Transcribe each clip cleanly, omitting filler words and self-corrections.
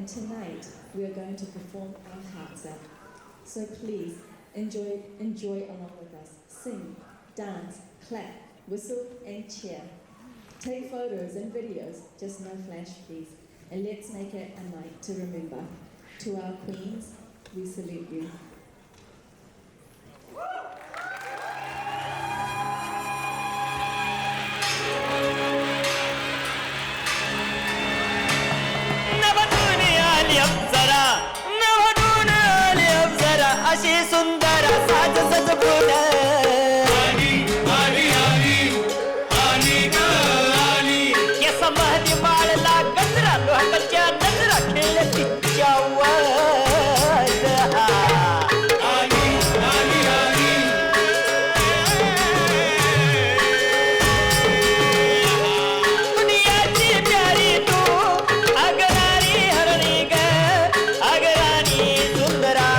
and tonight we are going to perform our hearts out. So please enjoy along with us. Sing, dance, clap, whistle and cheer. Take photos and videos, just no flash please. And let's make it a night to remember. To our queens, we salute you. अशी सुंदर साज सजपून आली आली आली आली ग आली ये समाधी माळला गजरा लोकांच्या नजरा खेळ तिच्या आवाज आली आली आली दुनियाची प्यारी तू अगरारी हरणी ग अगराणी सुंदरा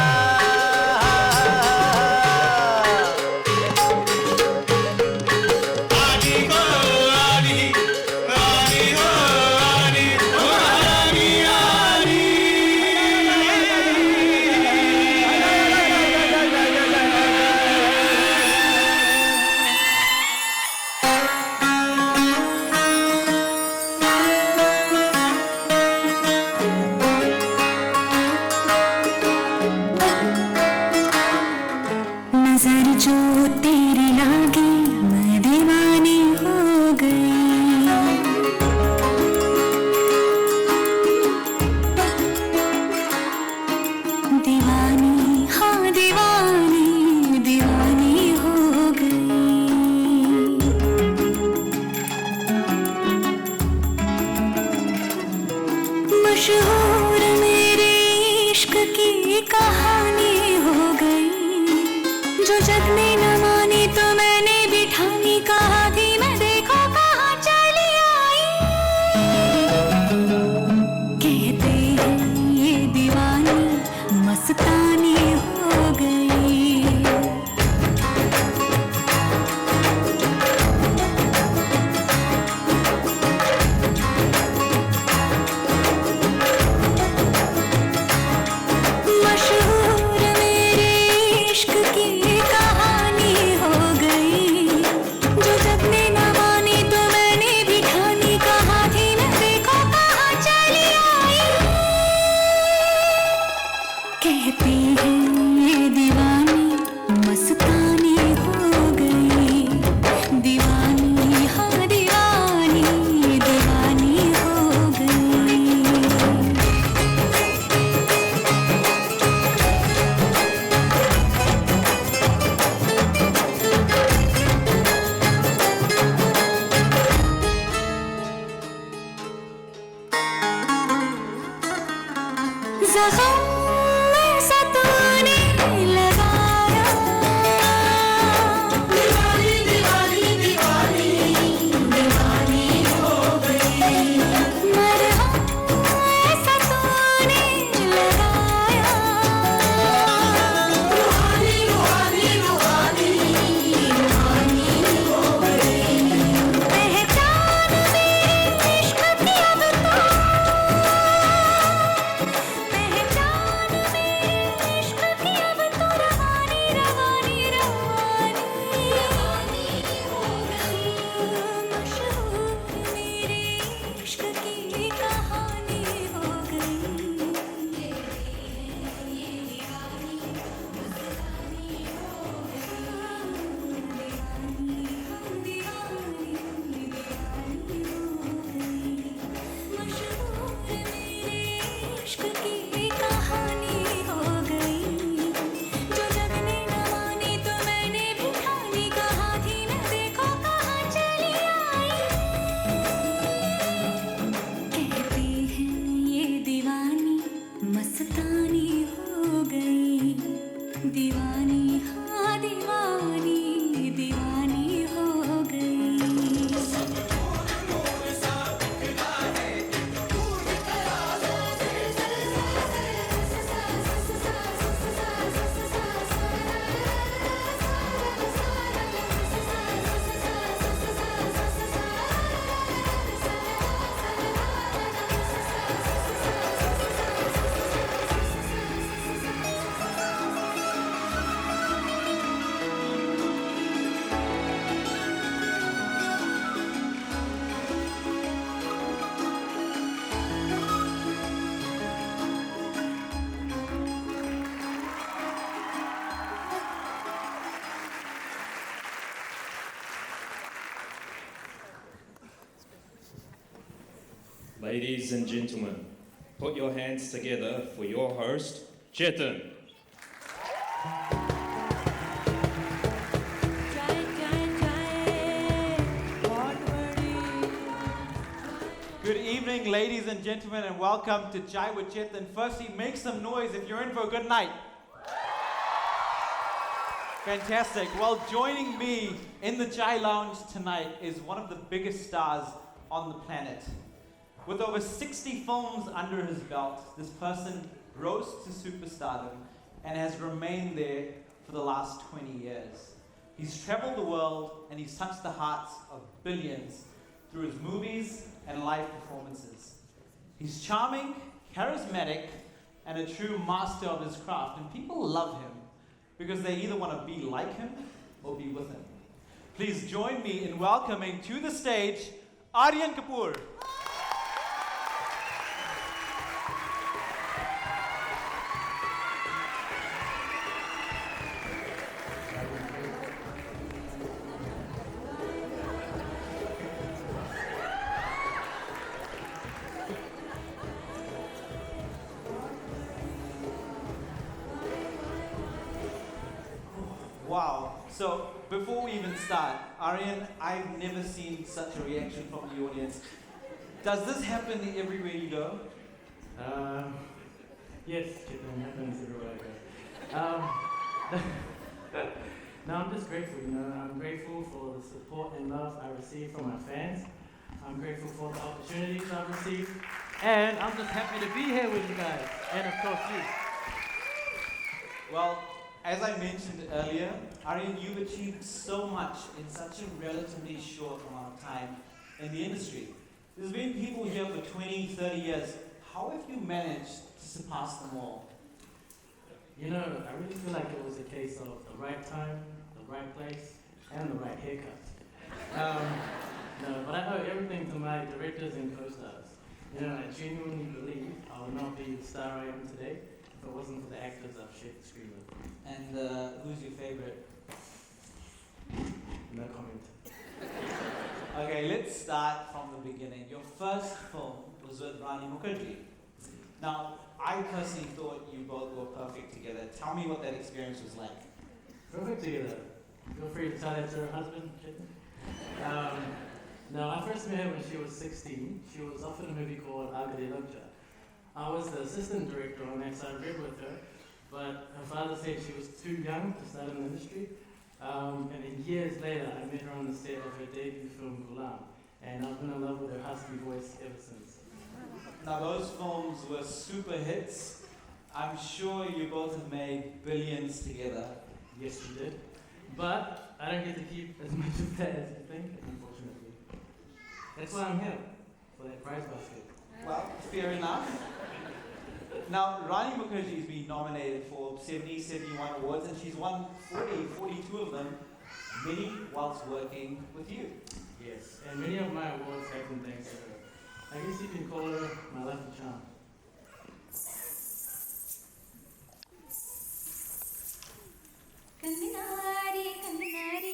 Ladies and gentlemen, put your hands together for your host, Chetan. Good evening, ladies and gentlemen, and welcome to Chai with Chetan. Firstly, make some noise if you're in for a good night. Fantastic. Well, joining me in the Chai Lounge tonight is one of the biggest stars on the planet. With over 60 films under his belt, this person rose to superstardom and has remained there for the last 20 years. He's traveled the world and he's touched the hearts of billions through his movies and live performances. He's charming, charismatic, and a true master of his craft, and people love him because they either want to be like him or be with him. Please join me in welcoming to the stage Aryan Kapoor. Wow. So before we even start, Aryan, I've never seen such a reaction from the audience. Does this happen everywhere you go? Yes, it happens everywhere I go. No, I'm just grateful, I'm grateful for the support and love I receive from my fans. I'm grateful for the opportunities I've received. And I'm just happy to be here with you guys. And of course you. Well, as I mentioned earlier, Aryan, you've achieved so much in such a relatively short amount of time in the industry. There's been people here for 20, 30 years. How have you managed to surpass them all? I really feel like it was a case of the right time, the right place, and the right haircut. No, but I owe everything to my directors and co-stars. I genuinely believe I would not be the star I am today if it wasn't for the actors I've shared the screen with. And who's your favorite? No comment. Okay, let's start from the beginning. Your first film was with Rani Mukherjee. Now, I personally thought you both were perfect together. Tell me what that experience was like. Perfect together. Feel free to tell that to her husband. No, I first met her when she was 16. She was offered a movie called Aspirations. I was the assistant director on that, so I read with her. But her father said she was too young to start in the industry. And then years later, I met her on the set of her debut film, Ghulam. And I've been in love with her husky voice ever since. Now, those films were super hits. I'm sure you both have made billions together. Yes, we did. But I don't get to keep as much of that as you think, unfortunately. That's why I'm here, for that prize basket. Well, fair enough. Now, Rani Mukherjee has been nominated for 70, 71 awards, and she's won 42 of them, many whilst working with you. Yes, and many of my awards have been thanks to her. I guess you can call her my lucky charm. Kanginari, kanginari,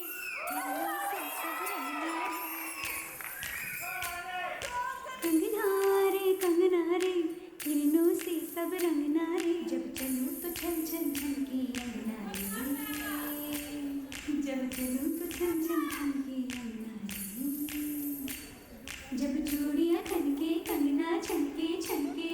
kanginari, kanginari, किरणों से सब रंग नारे जब चलूं तो छन छन छन की अंगनारी जब चलूं तो छन छन छन की अंगनारी जब चूड़ियां छनके कंगना छनके छनके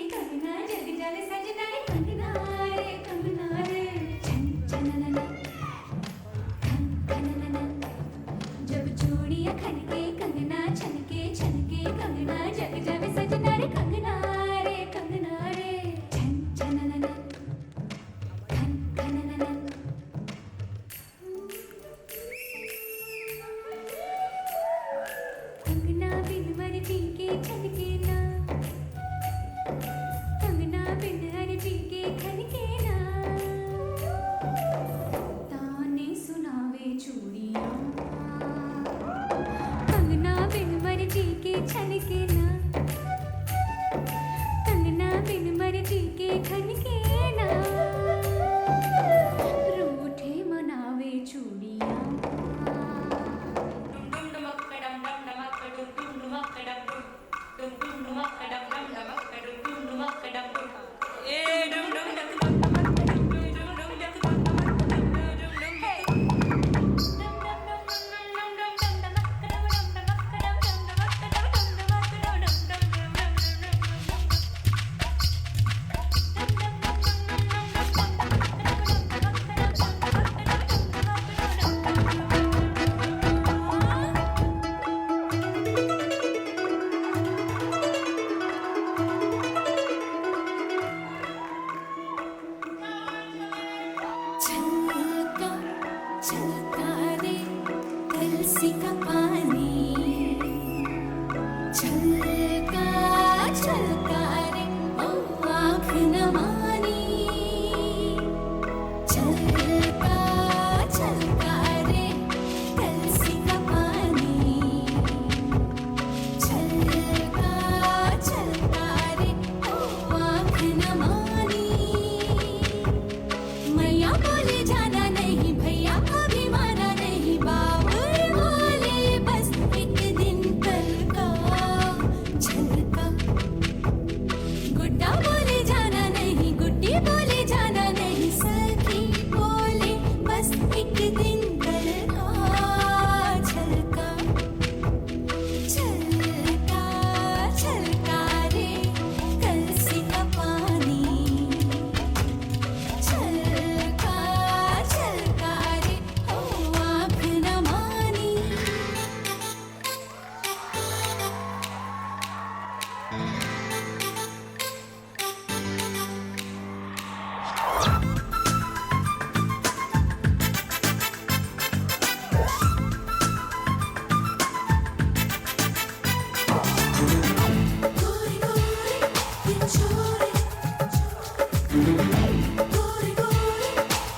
गोरे गोरे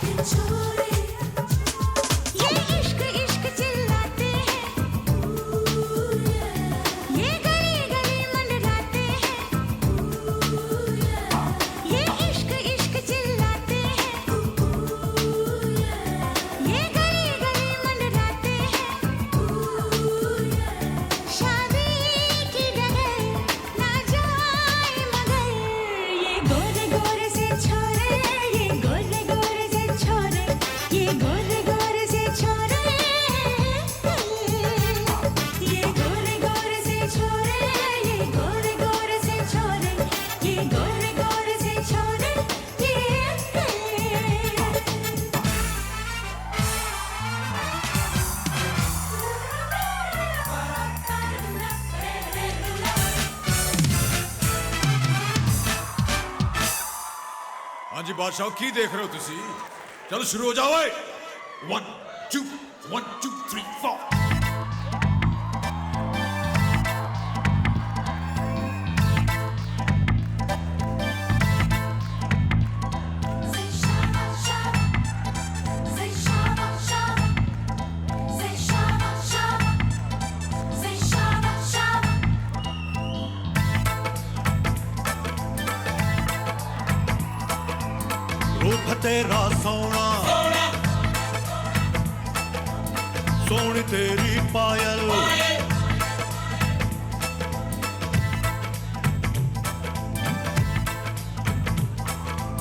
ये छोरे ये इश्क इश्क चिल्लाते हैं ये गली गली मंडराते हैं ये इश्क इश्क चिल्लाते हैं ये गली गली मंडराते हैं शादी की डगर ना जाए मगर ये गोरे गोरे से छोरे ये गोरे गोरे से छोरे ये गोरे गोरे से छोरे ये गोरे गोरे से छोरे ये गोरे गोरे से छोरे ये गोरे गोरे से छोरे हाँ जी बादशाह की देख रहे हो तुसी चलो शुरू हो जाओ 1 2 1 2 3 4 Say shabba shabba say shabba shabba say shabba shabba say shabba shabba रूप तेरा सोना सोनी तेरी पायल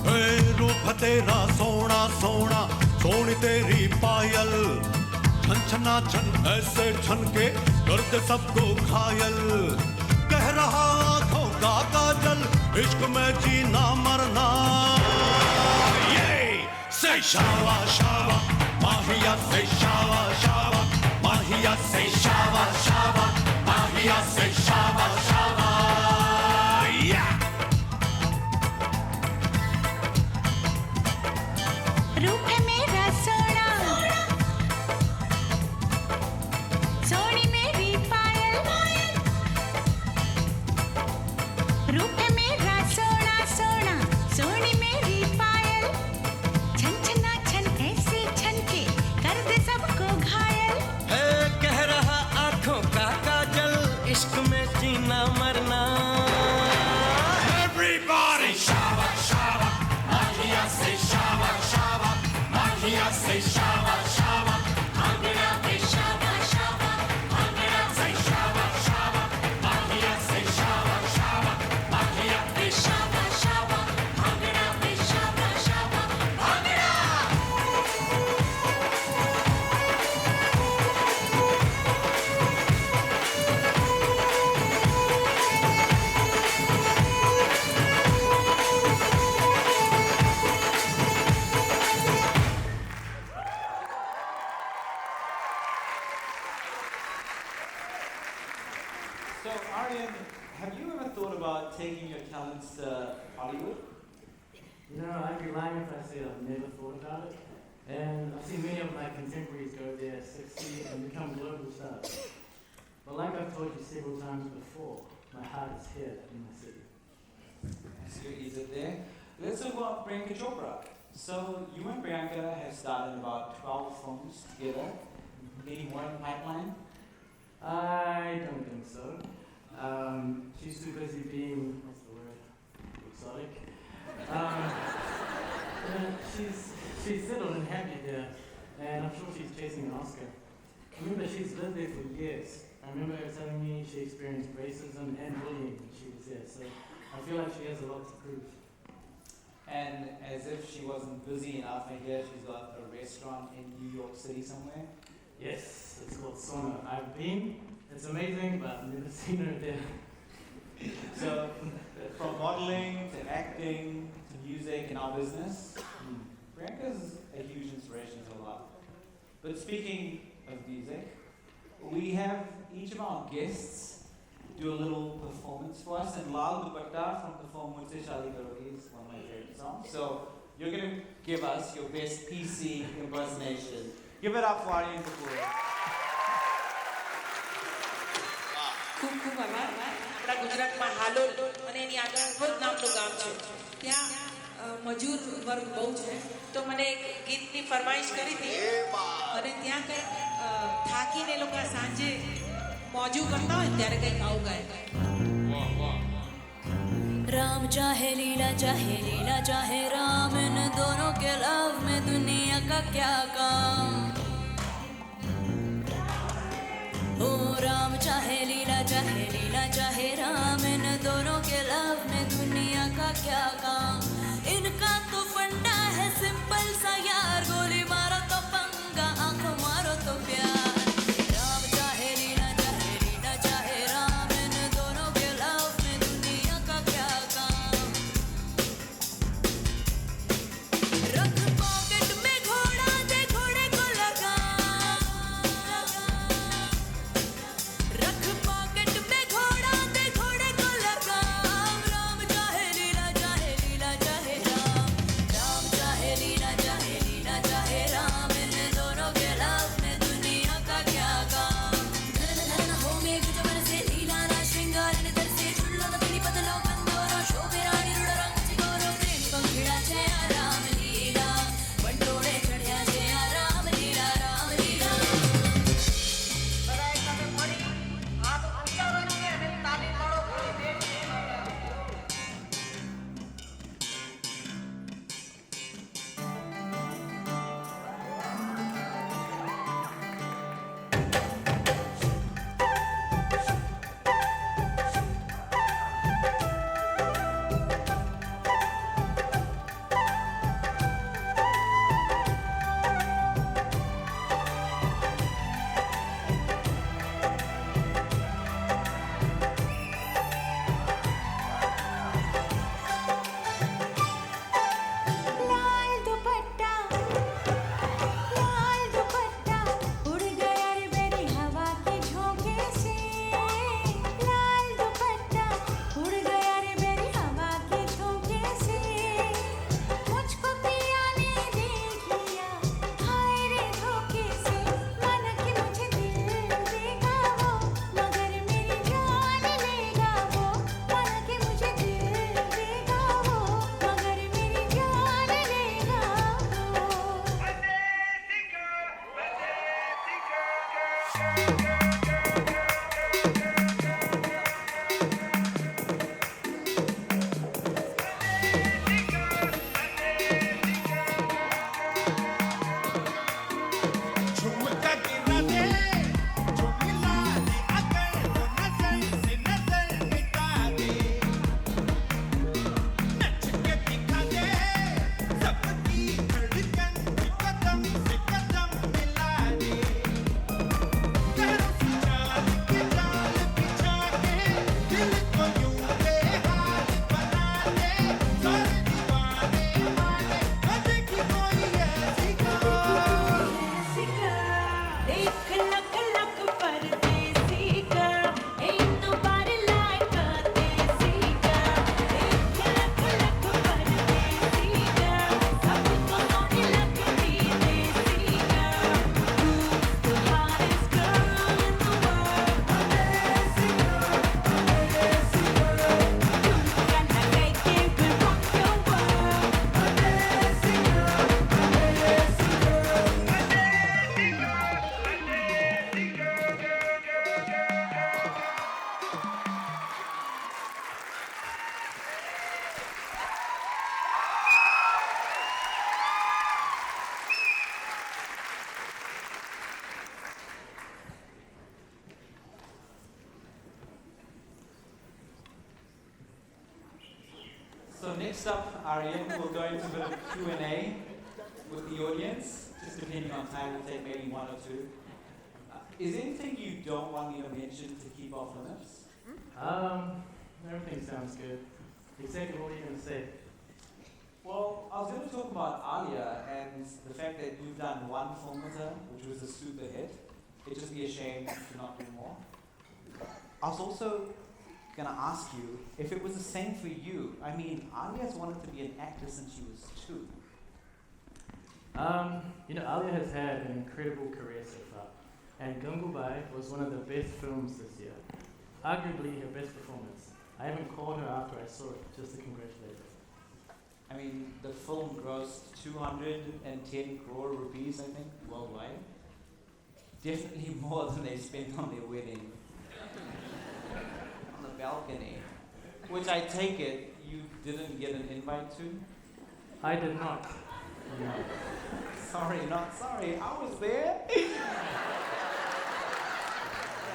हे रूप तेरा सोना सोना सोनी तेरी पायल छन छना छन ऐसे छन के कर दे सबको घायल कह रहा आंखों का काजल इश्क में जीना मरना Say shawa shawa, Mahia say shawa shawa, Mahia say shawa shawa, Mahia say shawa shawa. Yeah. रूप है मेरा सोना सोनी मेरी पायल रूप है मेरा सोना सोना सोनी मेरी पायल छन छना छन ऐसे छन के कर दे सबको घायल है कह रहा आंखों का काजल इश्क में जीना मरना Everybody shawa shawa, Mahia say shawa shawa, Mahia say shawa shawa, bhangra पे शाबा शाबा bhangra say shawa shawa, Mahia say shawa shawa, Mahia पे शाबा शाबा भांगड़ा पे शाबा शाबा bhangra So, Aryan, have you ever thought about taking your talents to Hollywood? You know, I'd be lying if I said I've never thought about it. And I've seen many of my contemporaries go there, succeed, and become global stars. But like I've told you several times before, my heart is here in my city. So is it there? Let's talk about Priyanka Chopra. So you and Priyanka have started about 12 films together. Any more in the pipeline? I don't think so. She's too busy being, what's the word, exotic. She's settled and happy there, and I'm sure she's chasing an Oscar. Remember, she's lived there for years. I remember her telling me she experienced racism and bullying when she was there, so I feel like she has a lot to prove. And as if she wasn't busy enough, I hear she's got a restaurant in New York City somewhere. Yes, it's called Sauna. I've been, it's amazing, but I've never seen her there. So from modeling to acting to music and our business, Priyanka's a huge inspiration to a lot. But speaking of music, we have each of our guests do a little performance for us, and Lal Dupatta from the film Mujhse Shaadi Karogi is one of my favorite songs. So you're going to give us your best PC impersonation. Give it up for Aryan Kapoor. ખૂબ ખૂબ આભાર આપણા ગુજરાતમાં હાલોલ અને એની આગળ ભુજ નામનું ગામ છે ત્યાં મજૂર વર્ગ બહુ છે તો મને એક ગીતની ફરમાઈશ કરી હતી અને ત્યાં કંઈક થાકીને એ લોકો સાંજે મોજું કરતા હોય ને ત્યારે કંઈક આવું ગાય राम चाहे लीला चाहे राम इन दोनों के लव में दुनिया का क्या काम ओ राम चाहे लीला चाहे राम इन दोनों के लव में दुनिया का क्या काम इनका तो फंडा है सिंपल सा यार गोली मारो तो पंगा आंख मारो तो प्यार राम चाहे लीला चाहे राम इन दोनों के लव में दुनिया का क्या काम रख पॉकेट में घोड़ा दे घोड़े को लगा रख पॉकेट में घोड़ा दे घोड़े को लगा राम चाहे लीला चाहे राम राम चाहे लीला चाहे राम इन दोनों के लव में दुनिया का क्या काम धन हो मेघ जबर से लीला ना श्रृंगार निधर से झुल्लो न पिनी पतलो कंदोरो शोभे रानी रुड़ रंग चिगोरो प्रेम पंखिड़ा छे आ राम लीला बंडोड़े चढ़िया छे आ राम लीला બધા એક સાથે મળી હાથ ઊંચા કરીને અને તાલી પાડો પૂરી દેશ लाल दुपट्टा उड़ गया रे मेरी हवा के झोंके से लाल दुपट्टा उड़ गया रे मेरी हवा के झोंके से मुझको पिया ने देख लिया हाय रे धोखे से माना कि मुझे दिल देगा वो मगर मेरी जान लेगा वो माना कि मुझे दिल देगा वो मगर मेरी जान लेगा वो झुमका गिरा दे झुमिला दे अगर वो नजर से नजर मिटा दे नच के दिखा दे सबकी धड़कन कदम से कदम मिला दे करो जान बिछा के दिल को यूं बेहाल बना दे सारे दीवाने माने कदे की कोई ऐसी एक लक लक परदेसी girl ain't nobody like a desi girl एक लक लक परदेसी girl सबको सोनी लगती देसी girl who's the hottest girl in the world a desi girl झुमका लगा के we rock your world a desi So next up, Aryan will go into a bit of Q&A with the audience, just depending on time, we'll take maybe one or two. Is there anything you don't want me to mention to keep off limits? Everything sounds good. Exactly what are you going to say? Well, I was going to talk about Alia and the fact that you've done one film with her, which was a super hit. It'd just be a shame to not do more. I was also going to ask you if it was the same for you. I mean, Alia's wanted to be an actor since she was 2. Alia has had an incredible career so far, and Gangubai was one of the best films this year. Arguably her best performance. I haven't called her after I saw it just to congratulate her. I mean, the film grossed 210 crore rupees, I think, worldwide. Definitely more than they spent on their wedding. On the balcony. Which I take it you didn't get an invite to? I did not. No. Sorry, not sorry. I was there.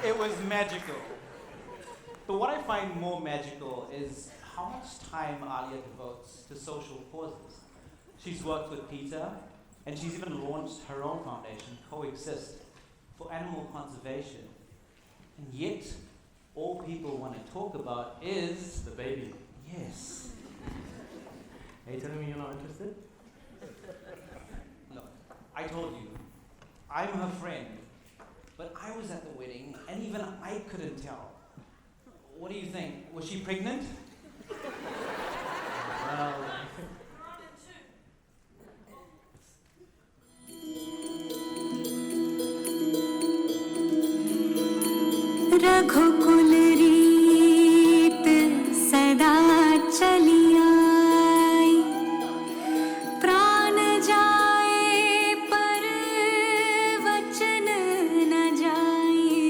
It was magical. But what I find more magical is how much time Aryan devotes to social causes. She's worked with Peter, and she's even launched her own foundation, Coexist, for animal conservation. And yet, all people want to talk about is The baby. yes. Are you telling me you're not interested? Look, I told you, I'm her friend, but I was at the wedding, and even I couldn't tell. What do you think? Was she pregnant? Well, रघुकुल रीत सदा चली आई प्राण जाए पर वचन न जाए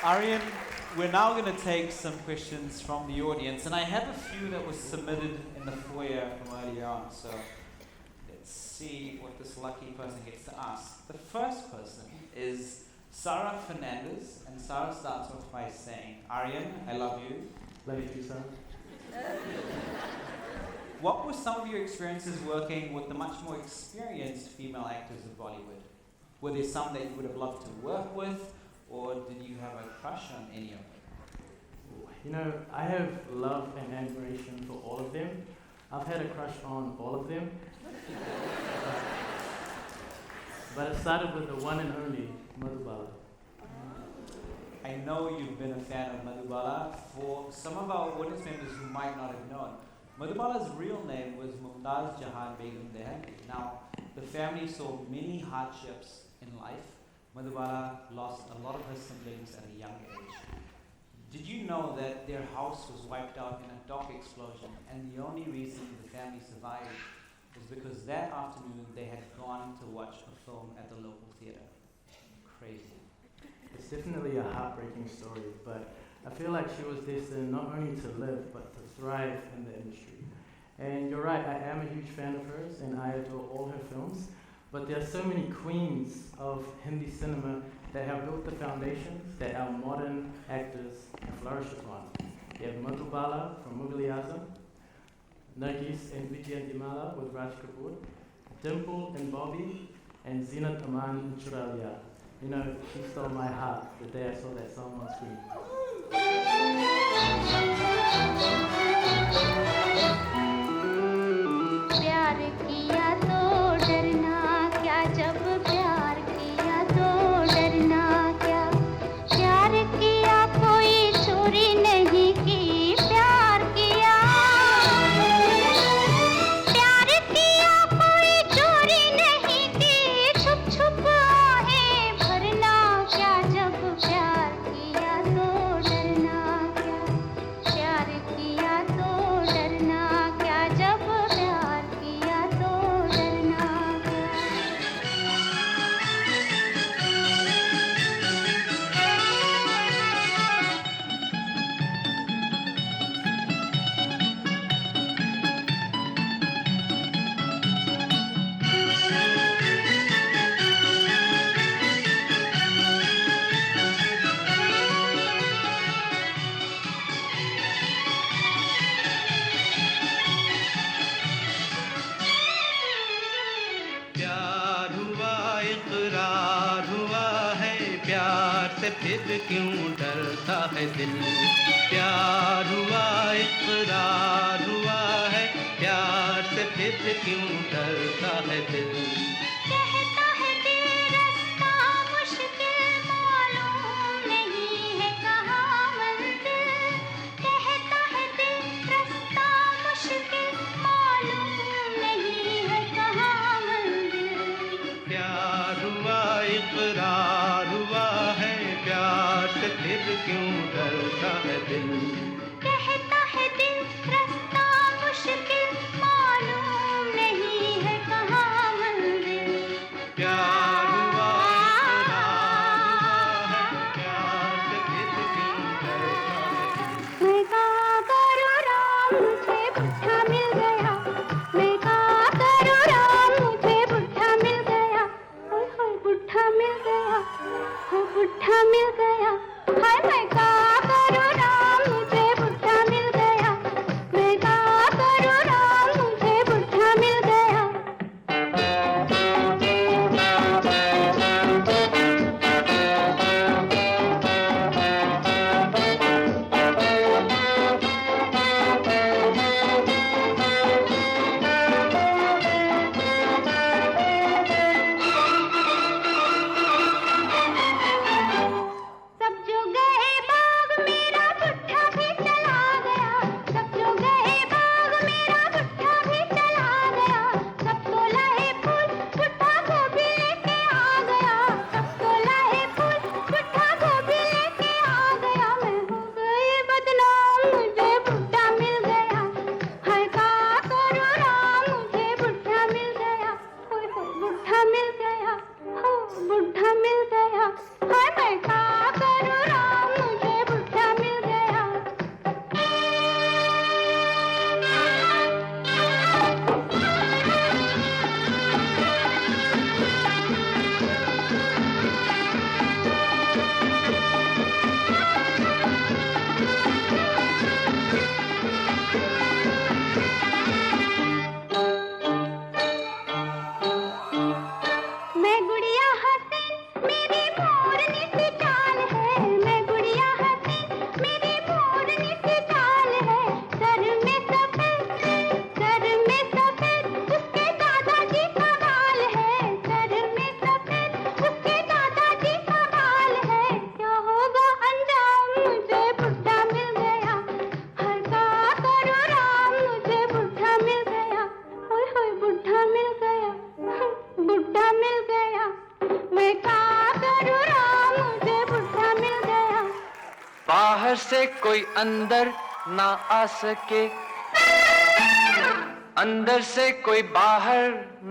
Aryan, we're now going to take some questions from the audience, and I have a few that were submitted in the foyer from earlier on, so let's see what this lucky person gets to ask. The first person is Sarah Fernandez, and Sarah starts off by saying, Aryan, I love you. Love you too, son. What were some of your experiences working with the much more experienced female actors of Bollywood? Were there some that you would have loved to work with, or did you have a crush on any of them? You know, I have love and admiration for all of them. I've had a crush on all of them. But it started with the one and only Madhubala. I know you've been a fan of Madhubala. For some of our audience members who might not have known, Madhubala's real name was Mumtaz Jahan Begum Dehanti. Now, the family saw many hardships in life. Madhubala lost a lot of her siblings at a young age. Did you know that their house was wiped out in a dock explosion, and the only reason the family survived was because that afternoon they had gone to watch a film at the local theatre? Crazy. It's definitely a heartbreaking story, but I feel like she was destined not only to live, but to thrive in the industry. And you're right, I am a huge fan of hers, and I adore all her films. But there are so many queens of Hindi cinema that have built the foundations that our modern actors flourish upon. You have Madhubala from Mughal Azam, Nargis and Vijayantimala with Raj Kapoor, Dimple and Bobby, and Zinat Aman and Churalia. You know, she stole my heart the day I saw that song on screen. प्यार किया तो डरना क्या, जब प्यार किया तो डरना क्या, प्यार किया कोई चोरी नहीं की, प्यार किया कोई चोरी नहीं की, छुप छुप आहें भरना क्या, जब प्यार किया तो डरना क्या, प्यार किया तो डरना क्या, जब प्यार किया तो डरना क्या। प्यार हुआ इकरार हुआ है, प्यार से फिर क्यों डरता है दिल। प्यार हुआ इकरार हुआ है, प्यार से फिर क्यों डरता है दिल। कहता है दिल रास्ता मुश्किल मालूम नहीं है कहाँ मंजिल, कहता है दिल रास्ता मुश्किल मालूम नहीं है कहाँ मंजिल। प्यार हुआ इकरार हुआ है, प्यार से फिर क्यों डरता है दिल। कहता है दिल रास्ता मुश्किल मालूम नहीं है कहाँ मंजिल। प्यार हुआ इकरार हुआ है, प्यार से फिर क्यों डरता है दिल। मैं क्या करूँ राम, मुझे बुढ़ा मिल गया, मैं क्या करूँ राम, मुझे बुढ़ा मिल गया, हाय हाय बुढ़ा मिल गया, हाय बुढ़ा मिल गया, हाय मैं क्या करूँ राम, मुझे बुढ़ा मिल गया, बुढ़ा मिल गया बुढ़ा मिल गया मैं क्या करूँ राम मुझे बुढ़ा मिल गया बाहर से कोई अंदर ना आ सके अंदर से कोई बाहर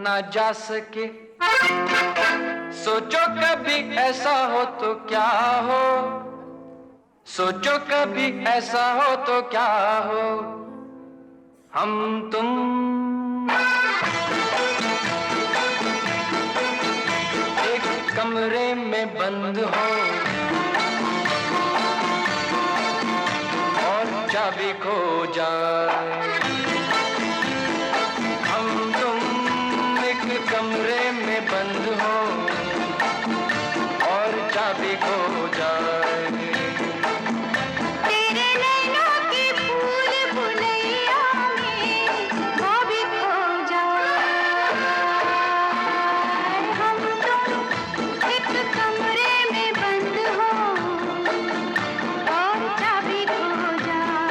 ना जा सके सोचो कभी ऐसा हो तो क्या हो सोचो कभी ऐसा हो तो क्या हो हम तुम एक कमरे में बंद हो और चाबी खो जाए हम तुम एक कमरे में बंद हो और चाबी खो जाए तेरे नैनों की फूल बुलैया में वो भी खो जाए हम तुम एक कमरे में बंद हो और चाबी खो जाए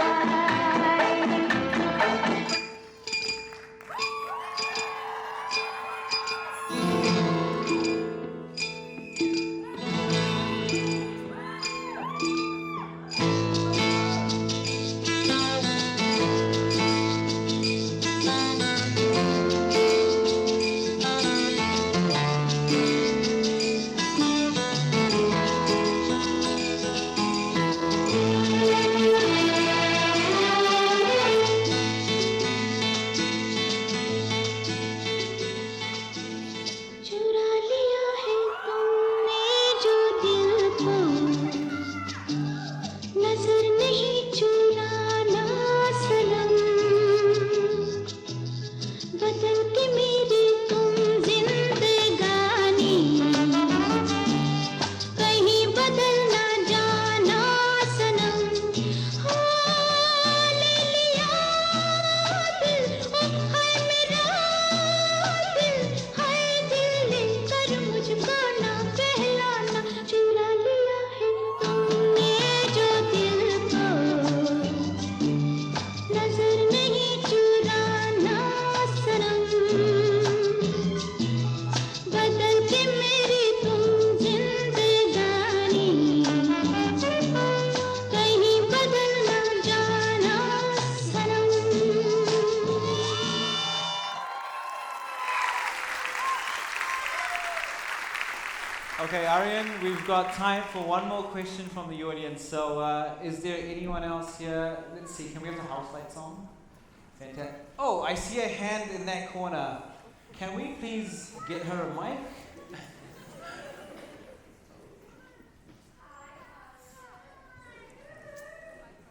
चुरा लिया है तुमने जो दिल को नजर नहीं चुराना सनम बदल के मेरी तुम जिंदगानी कहीं बदल ना जाना सनम हाँ ले लिया दिल ओ हाय मेरा दिल हाय दिल लेकर मुझको ना पहलाना चुरा लिया है तुमने जो दिल को नजर नहीं चुराना सनम बदल के मेरी तुम जिंदगानी कहीं बदल ना जाना सनम Okay, Aryan, we've got time for one more question from the audience. So, is there anyone else here? Let's see, can we have the house lights on? Fantastic. Oh, I see a hand in that corner. Can we please get her a mic?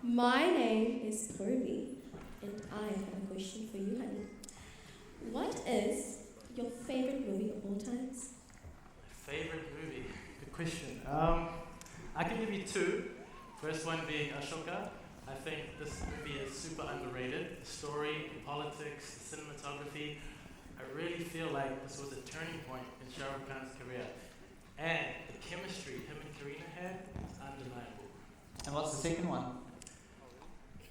My name is Purvi, and I have a question for you, honey. What is your favorite movie of all times? Favorite movie? Good question. I can give you two. First one being Ashoka. I think this movie is super underrated. The story, the politics, the cinematography. I really feel like this was a turning point in Shah Rukh Khan's career. And the chemistry him and Kareena had is undeniable. And what's the second one?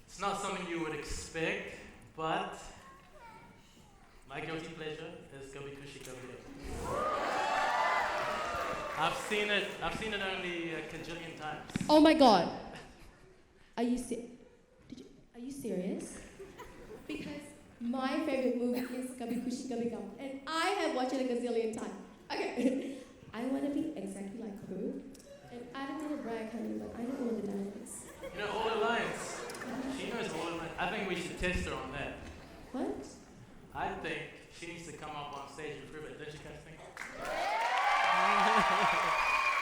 It's not something you would expect, but my guilty pleasure is Kabhi Khushi Kabhi Gum. I've seen it only a cajillion times. Oh my God! Are you serious? Because my favorite movie is Kabhi Khushi Kabhi Gum, and I have watched it a gazillion times. Okay, I want to be exactly like her, and I don't want to brag, honey, but I know all the dialects. You know all the lines. She knows all the lines. I think we should test her on that. What? I think she needs to come up on stage and prove it. Don't you guys think?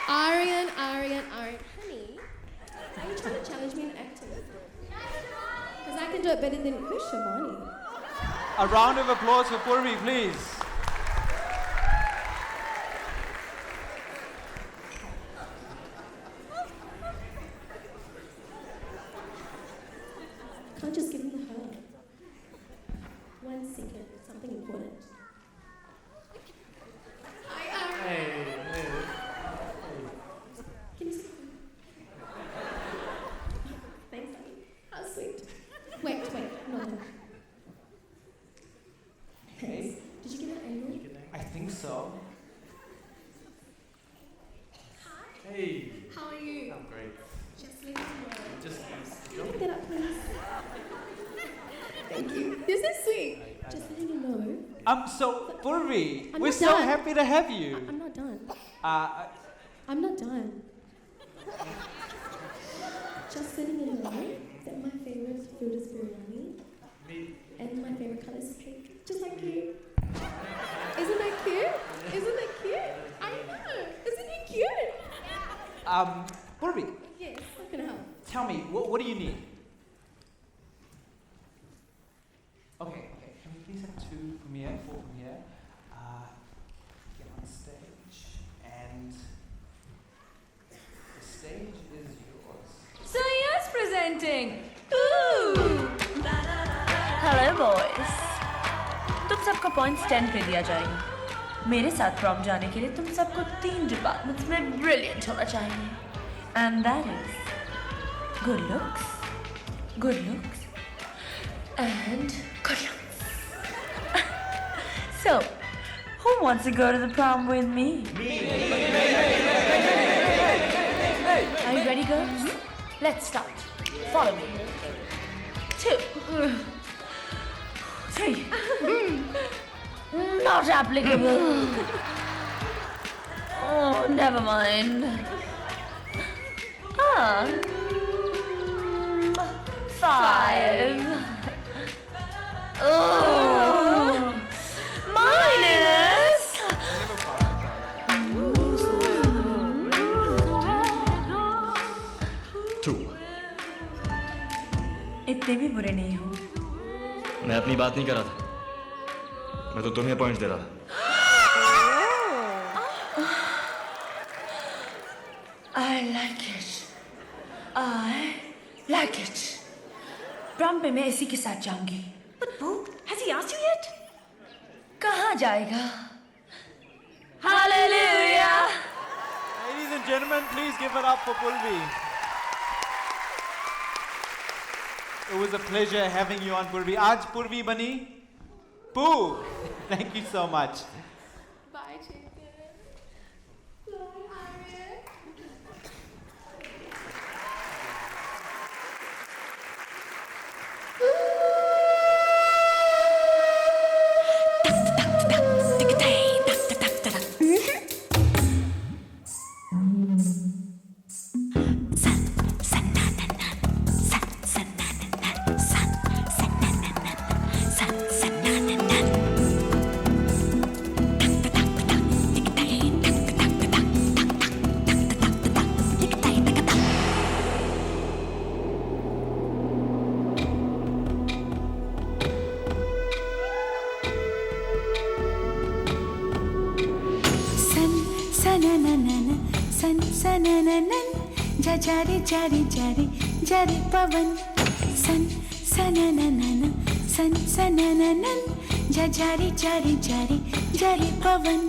Aryan, honey, are you trying to challenge me in acting? Because I can do it better than who's Shivani? A round of applause for Purvi, please. Can't just give me a hug. 1 second, something important. Hi, Aryan. Hey. Can you see? Thanks, honey. How sweet. Wait, no. Okay. think so. Hey. How are you? I'm great. Just let me know. Just Pick that up, please. Thank you. This is sweet. Just letting you know. So Purvi, I'm we're not so done. happy to have you. I'm not done. Uh, I'm not done. Just letting you know that my favorite food is biryani. And my favorite color is pink. Just like you. Isn't that cute? Isn't that cute? I know. Isn't he cute? Purvi, Yes, how can I help? tell me, what do you need? Okay. Can we please have 2 from here, 4 from here? Get on stage, and the stage is yours. So yes, presenting. Ooh. Hello boys. तुम सबको points 10 पे दिया जाएगा. मेरे साथ prom जाने के लिए तुम सबको 3 departments में brilliant होना चाहिए. And that is good looks, and good looks. So, who wants to go to the prom with me? Are you ready, girls? Let's start. Follow me. 2, 3. Not applicable. Oh, never mind. 5. Oh, minus. इतने भी बुरे नहीं हो. मैं अपनी बात नहीं कर रहा था. मैं तो तुम्हें पॉइंट्स दे रहा था. I like it. Prom पे मैं इसी के साथ जाऊंगी. But Boo, has he asked you yet? कहाँ जाएगा? Hallelujah! Ladies and gentlemen, please give it up for Pulve. It was a pleasure having you on, Purvi. Aaj Purvi bani Poo. Thank you so much. Bye, chicken. Bye, Aryan. जारे जारे जारे जारे पवन सन सनननन सन सनननन जारे जारे जारे जारे पवन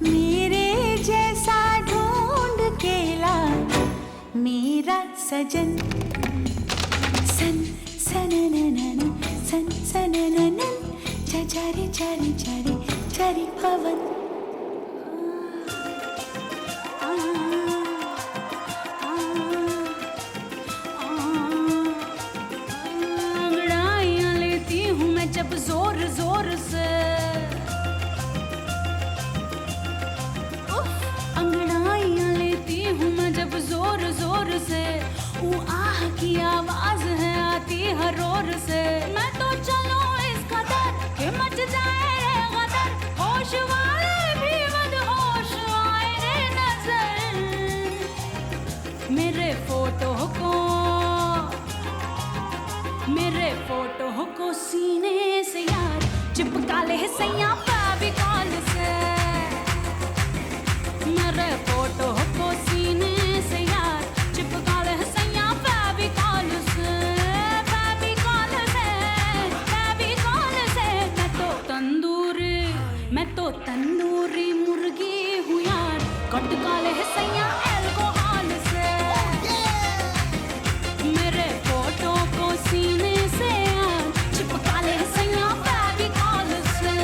मेरे जैसा ढूंढ के ला मेरा सजन सन सनननन सन सनननन जारे जारे जारे जारे पवन जब जोर जोर से अंगड़ाइयां लेती हूँ मैं जब जोर जोर से वो आह की आवाज है आती हर रोर से मैं तो चलूं इस कदर कि मच जाए रे गदर होश वाले भी मदहोश आए रे नजर मेरे फोटो को सीने से यार चिपका ले सैया फेविकॉल से मेरे फोटो को सीने से यार चिपका ले सैया फेविकॉल से मैं तो तंदूरी मुर्गी हूँ यार कटका ले सैया एल्कोहल से मेरे फोटो को सीने से चिपका ले सैया फेविकॉल से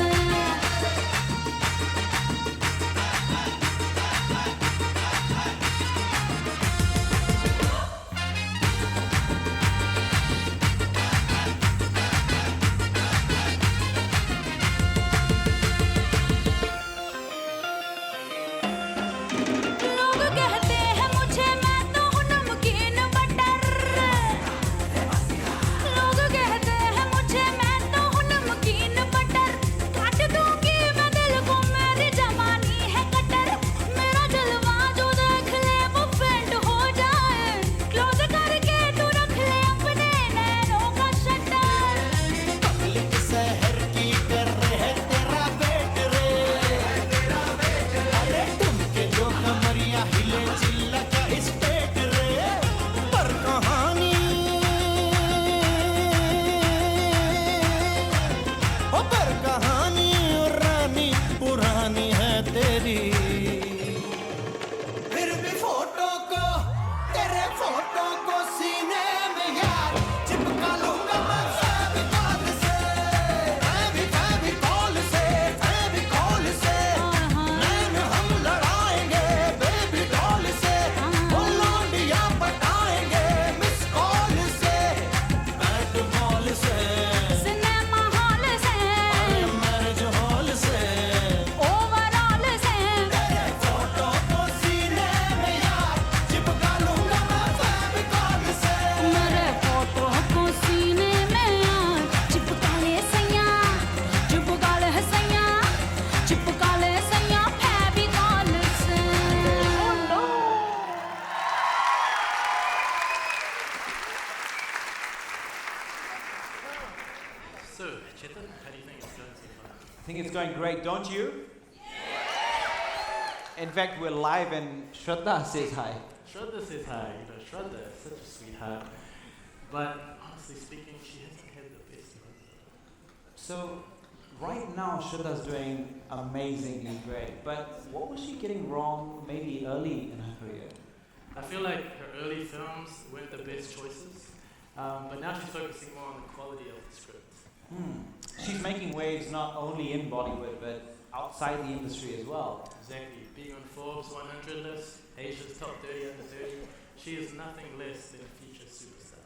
great, don't you? In fact, we're live and Shraddha says hi. Shraddha says hi. You know, Shraddha is such a sweetheart. But honestly speaking, she hasn't had the best one. So, right now, Shraddha's doing amazingly great. But what was she getting wrong maybe early in her career? I feel like her early films weren't the best choices. But now she's focusing more on the quality of the script. She's making waves not only in Bollywood, but outside the industry as well. Exactly. Being on Forbes 100 list, Asia's top 30 under 30, she is nothing less than a future superstar.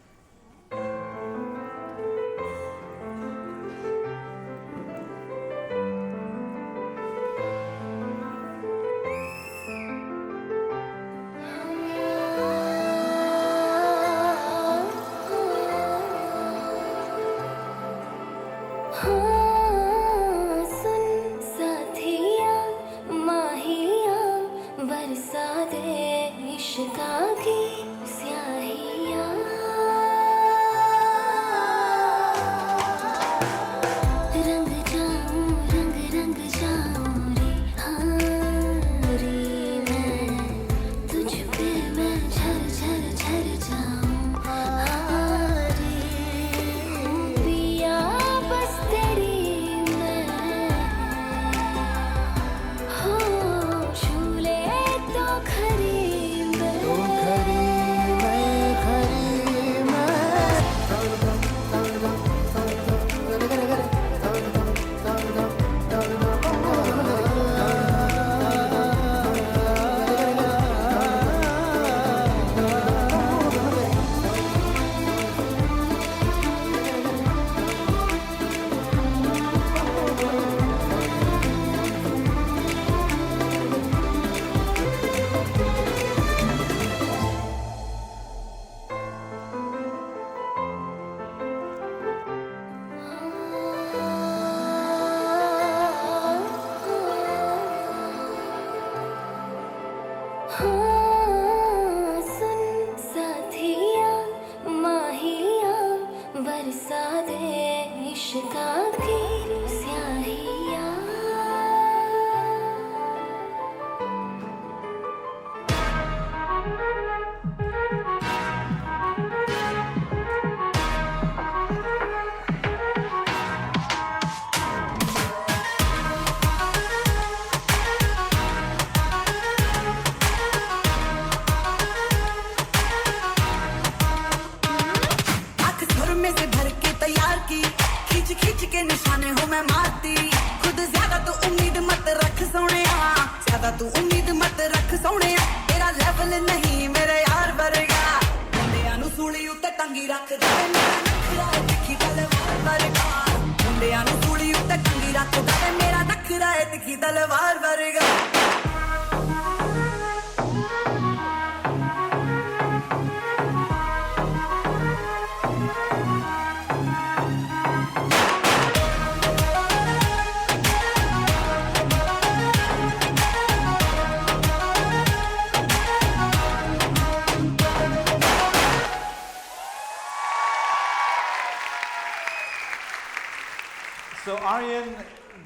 So Aryan,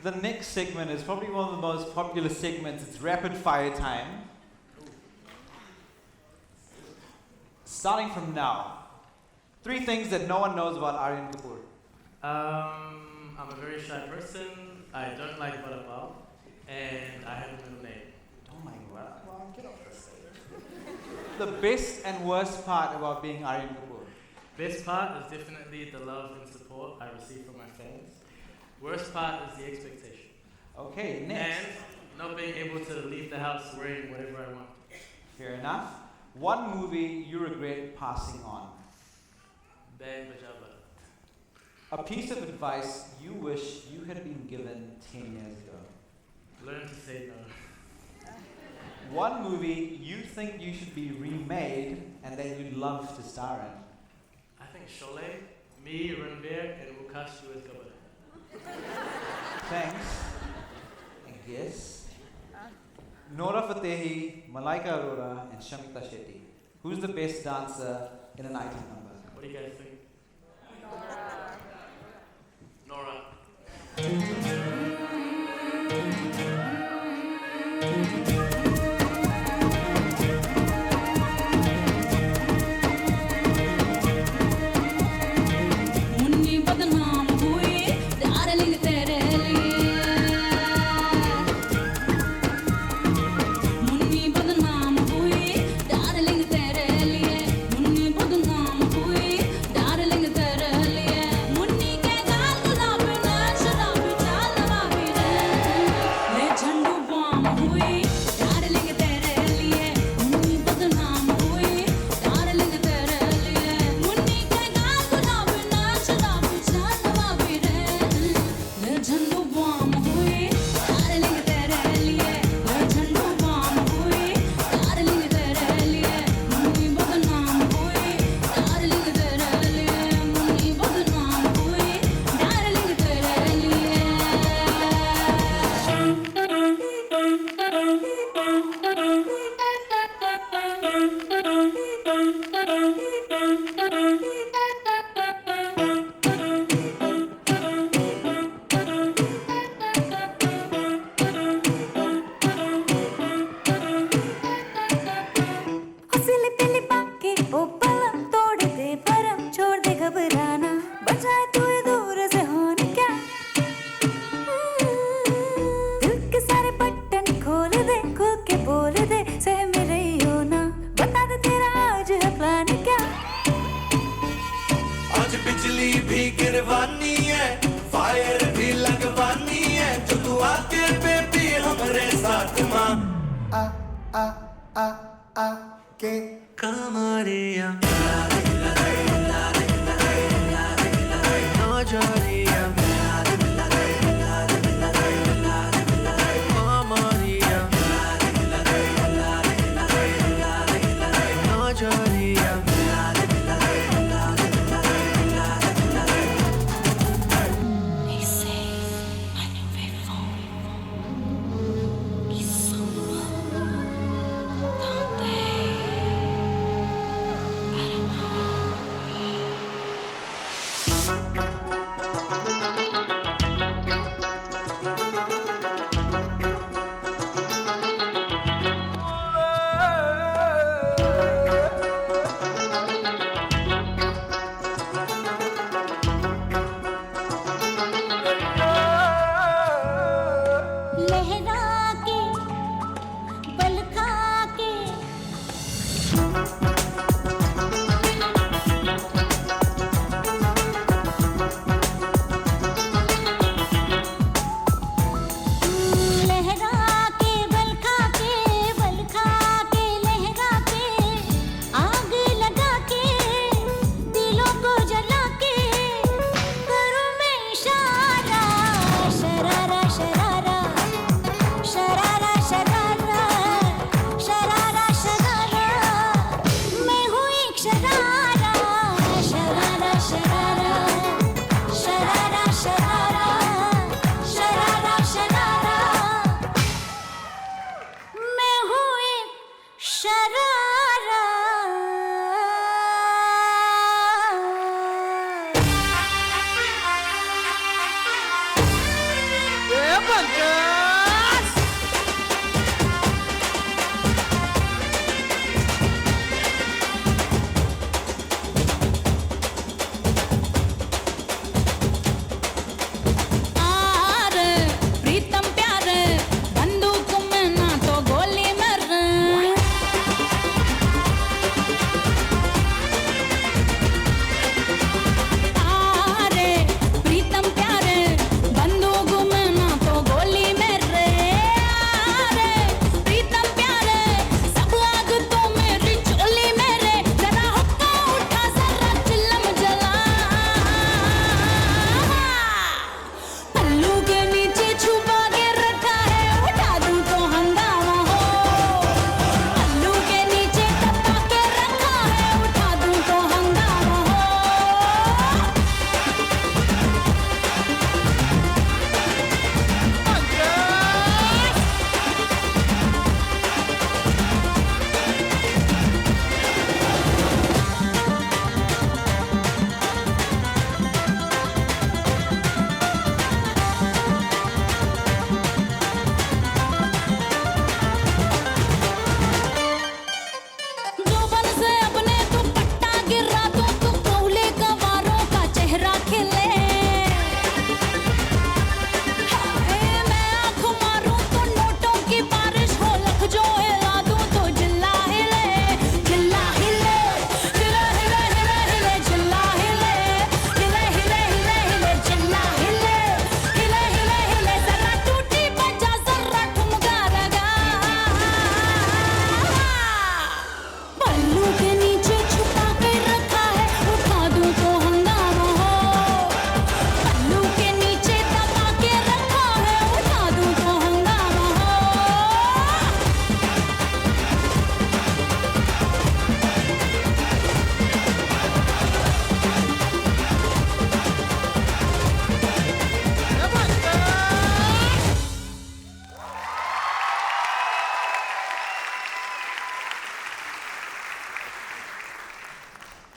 the next segment is probably one of the most popular segments. It's rapid fire time. Starting from now, 3 things that no one knows about Aryan Kapoor. I'm a very shy person. I don't like vada pav, and I have a middle name. Don't like vada pav? Get off the stage. The best and worst part about being Aryan Kapoor? Best part is definitely the love and support I receive from my fans. Worst part is the expectation. Okay, next. And not being able to leave the house wearing whatever I want. Fair enough. One movie you regret passing on? Bang Bajaba. A piece of advice you wish you had been given 10 years ago? Learn to say no. One movie you think you should be remade and that you'd love to star in? I think Sholay, me, Ranveer, and Mukesh as Kapoor. Thanks. I guess. Nora Fatehi, Malaika Arora, and Shamita Shetty. Who's the best dancer in an item number? What do you guys think? Nora. के कमरिया नजरिया कमरिया नजरिया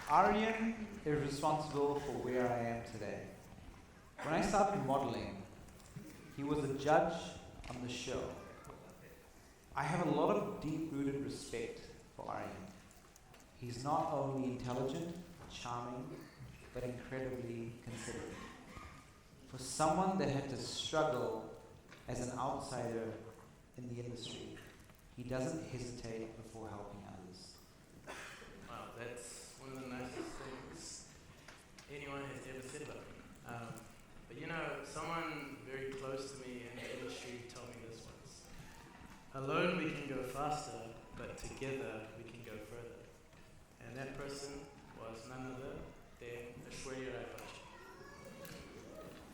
Aryan is responsible for where I am today. When I started modeling, he was a judge on the show. I have a lot of deep-rooted respect for Aryan. He's not only intelligent, charming, but incredibly considerate. For someone that had to struggle as an outsider in the industry, he doesn't hesitate before helping others. Wow, that's one of the nicest things anyone has ever said about me. But you know, someone very close to me in the industry told me this once. Alone we can go faster, but together we can go further. And that person was none other than Aishwarya Rai Bachchan.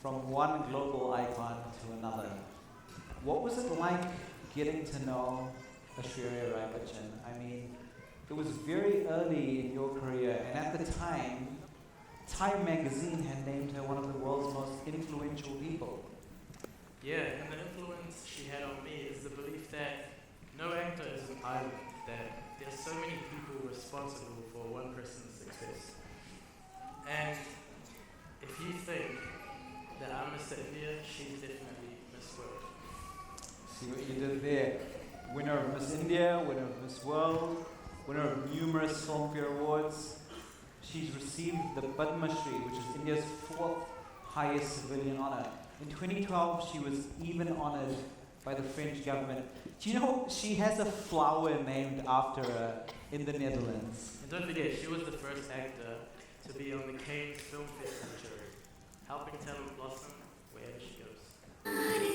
From one global icon to another. What was it like getting to know Aishwarya Rai Bachchan? I mean, it was very early in your career, and at the time, Time magazine had named her one of the world's most influential people. Yeah, and the influence she had on me is the belief that no actor is an island, that there's so many people responsible for one person's success. And if you think that I'm Mr. India, she's definitely Miss World. See what you did there. Winner of Miss India, winner of Miss World, winner of numerous Filmfare Awards. She's received the Padma Shri, which is India's 4th highest civilian honor. In 2012, she was even honored by the French government. Do you know she has a flower named after her in the Netherlands? And don't forget, she was the first actor to be on the Cannes Film Festival jury, helping talent blossom wherever she goes.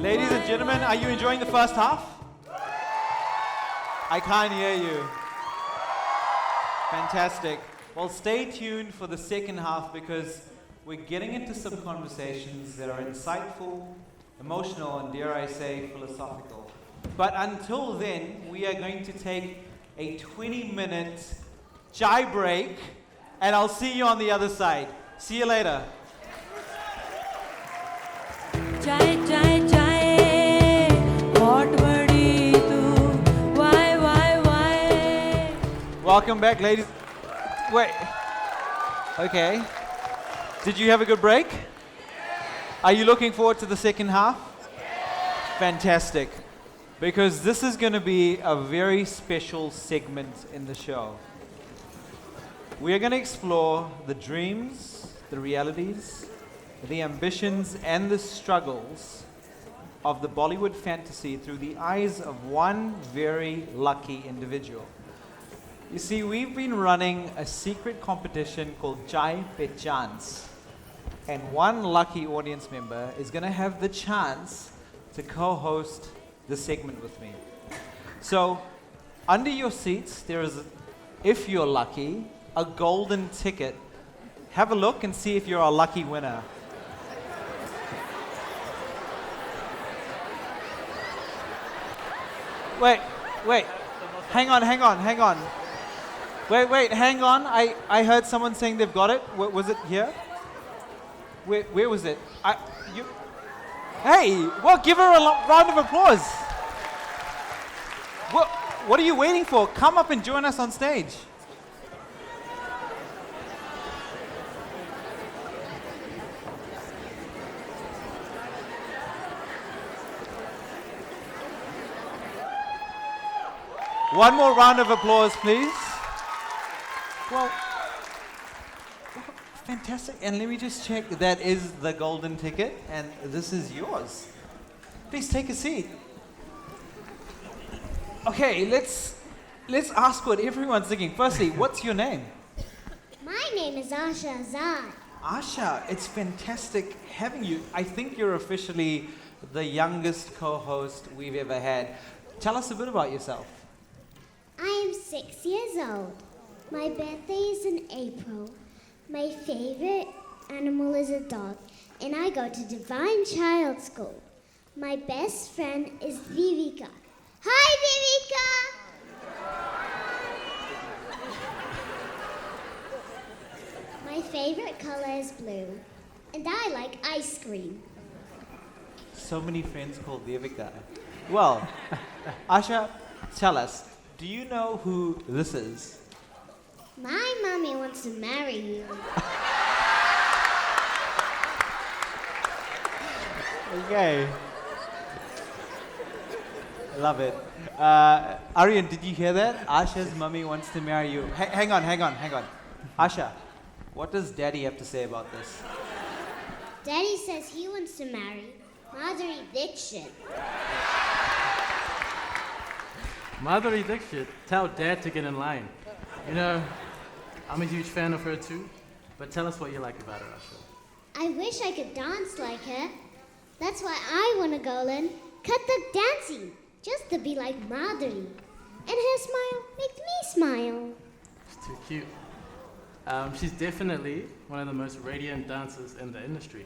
Ladies and gentlemen, are you enjoying the first half? I can't hear you. Fantastic. Well, stay tuned for the second half because we're getting into some conversations that are insightful, emotional, and dare I say, philosophical. But until then, we are going to take a 20-minute chai break, and I'll see you on the other side. See you later. चाय चाय चाय बहुत बड़ी तू why Welcome back, ladies. Wait. Okay. Did you have a good break? Are you looking forward to the second half? Fantastic. Because this is going to be a very special segment in the show. We are going to explore the dreams, the realities, the ambitions and the struggles of the Bollywood fantasy through the eyes of one very lucky individual. You see, we've been running a secret competition called Chai Pe Chance, and one lucky audience member is going to have the chance to co-host the segment with me. So, under your seats, there is, if you're lucky, a golden ticket. Have a look and see if you're a lucky winner. Wait. Hang on. Wait, hang on. I heard someone saying they've got it. Was it here? Where was it? Hey, well, give her a round of applause. What are you waiting for? Come up and join us on stage. One more round of applause, please. Well, fantastic. And let me just check. That is the golden ticket, and this is yours. Please take a seat. Okay, let's ask what everyone's thinking. Firstly, what's your name? My name is Asha Azad. Asha, it's fantastic having you. I think you're officially the youngest co-host we've ever had. Tell us a bit about yourself. I am 6 years old. My birthday is in April. My favorite animal is a dog, and I go to Divine Child School. My best friend is Vivika. Hi, Vivika! My favorite color is blue, and I like ice cream. So many friends called Devika. Well, Asha, tell us, do you know who this is? My mommy wants to marry you. Okay. Love it. Aryan, did you hear that? Asha's mummy wants to marry you. Hang on. Asha, what does Daddy have to say about this? Daddy says he wants to marry Madhuri Dixit. Madhuri Dixit, tell Dad to get in line. You know, I'm a huge fan of her too, but tell us what you like about her, Asha. I wish I could dance like her. That's why I want to go in Kathak dancing, just to be like Madhuri. And her smile makes me smile. She's too cute. She's definitely one of the most radiant dancers in the industry.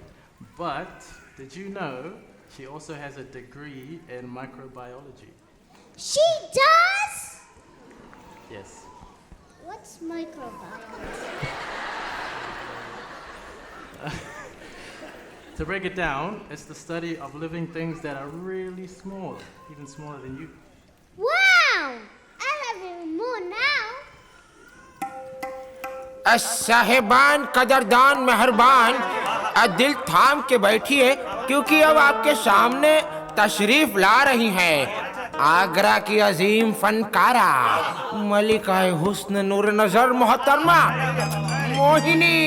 But did you know she also has a degree in microbiology? She does? Yes. What's microbiology? To break it down, it's the study of living things that are really small, even smaller than you. Wow! I love even more now. साहिबान कदरदान मेहरबान दिल थाम के बैठिए क्योंकि अब आपके सामने तशरीफ ला रही हैं आगरा की अजीम फनकारा मलिका हुस्न नूर नजर मोहतरमा Mohini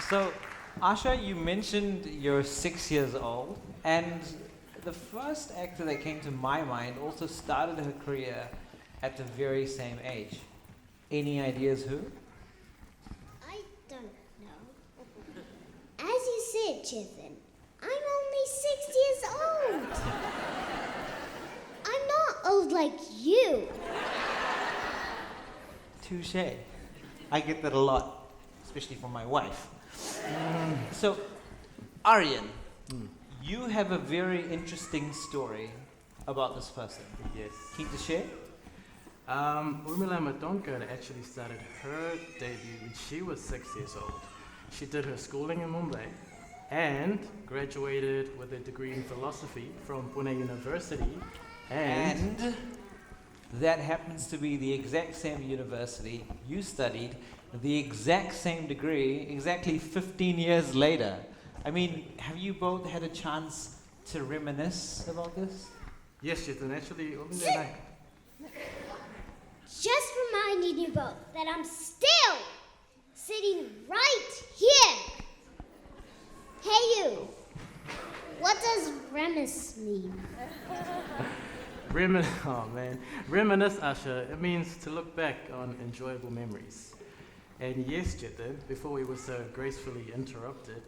So, Asha, you mentioned you're 6 years old, and the first actor that came to my mind also started her career at the very same age. Any ideas who? I don't know. As you said, Chetan, I'm only 6 years old. I'm not old like you. Touche. I get that a lot, especially from my wife. So, Aryan, you have a very interesting story about this person. Yes. Keen to share? Urmila Matondkar actually started her debut when she was 6 years old. She did her schooling in Mumbai and graduated with a degree in philosophy from Pune University. And that happens to be the exact same university you studied, the exact same degree, exactly 15 years later. I mean, have you both had a chance to reminisce about this? Yes, Chetan, actually, Urmila and I... Just reminding you both that I'm still sitting right here. Hey you, what does reminisce mean? Reminisce, Asha, it means to look back on enjoyable memories. And yes, Chetan, before we were so gracefully interrupted,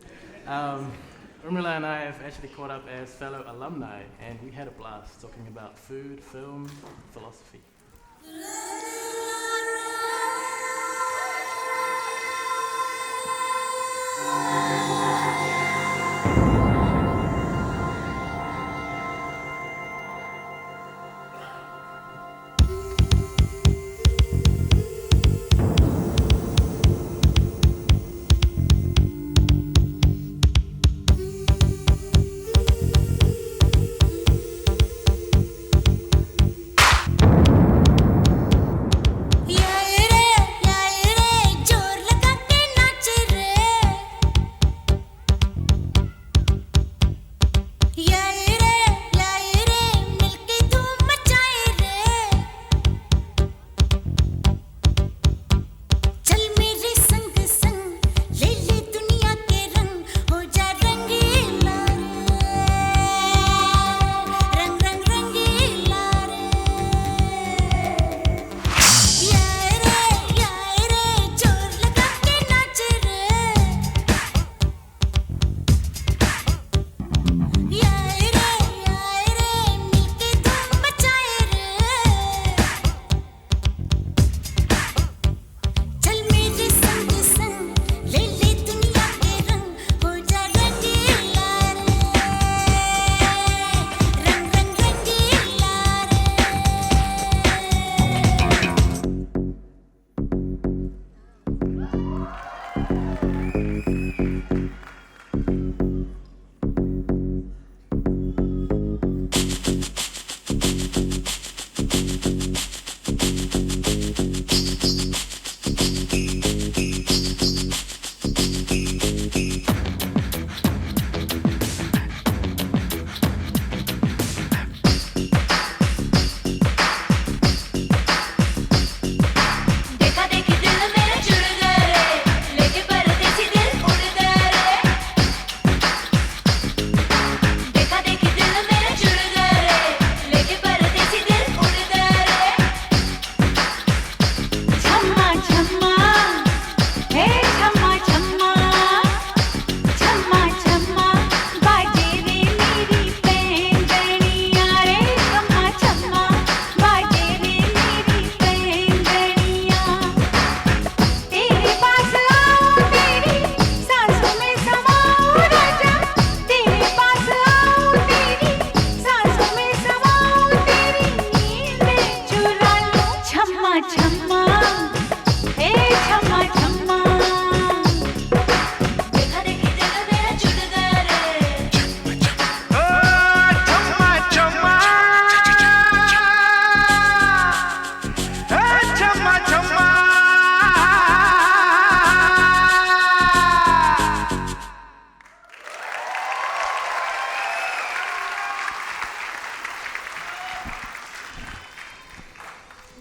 Urmila and I have actually caught up as fellow alumni, and we had a blast talking about food, film, philosophy.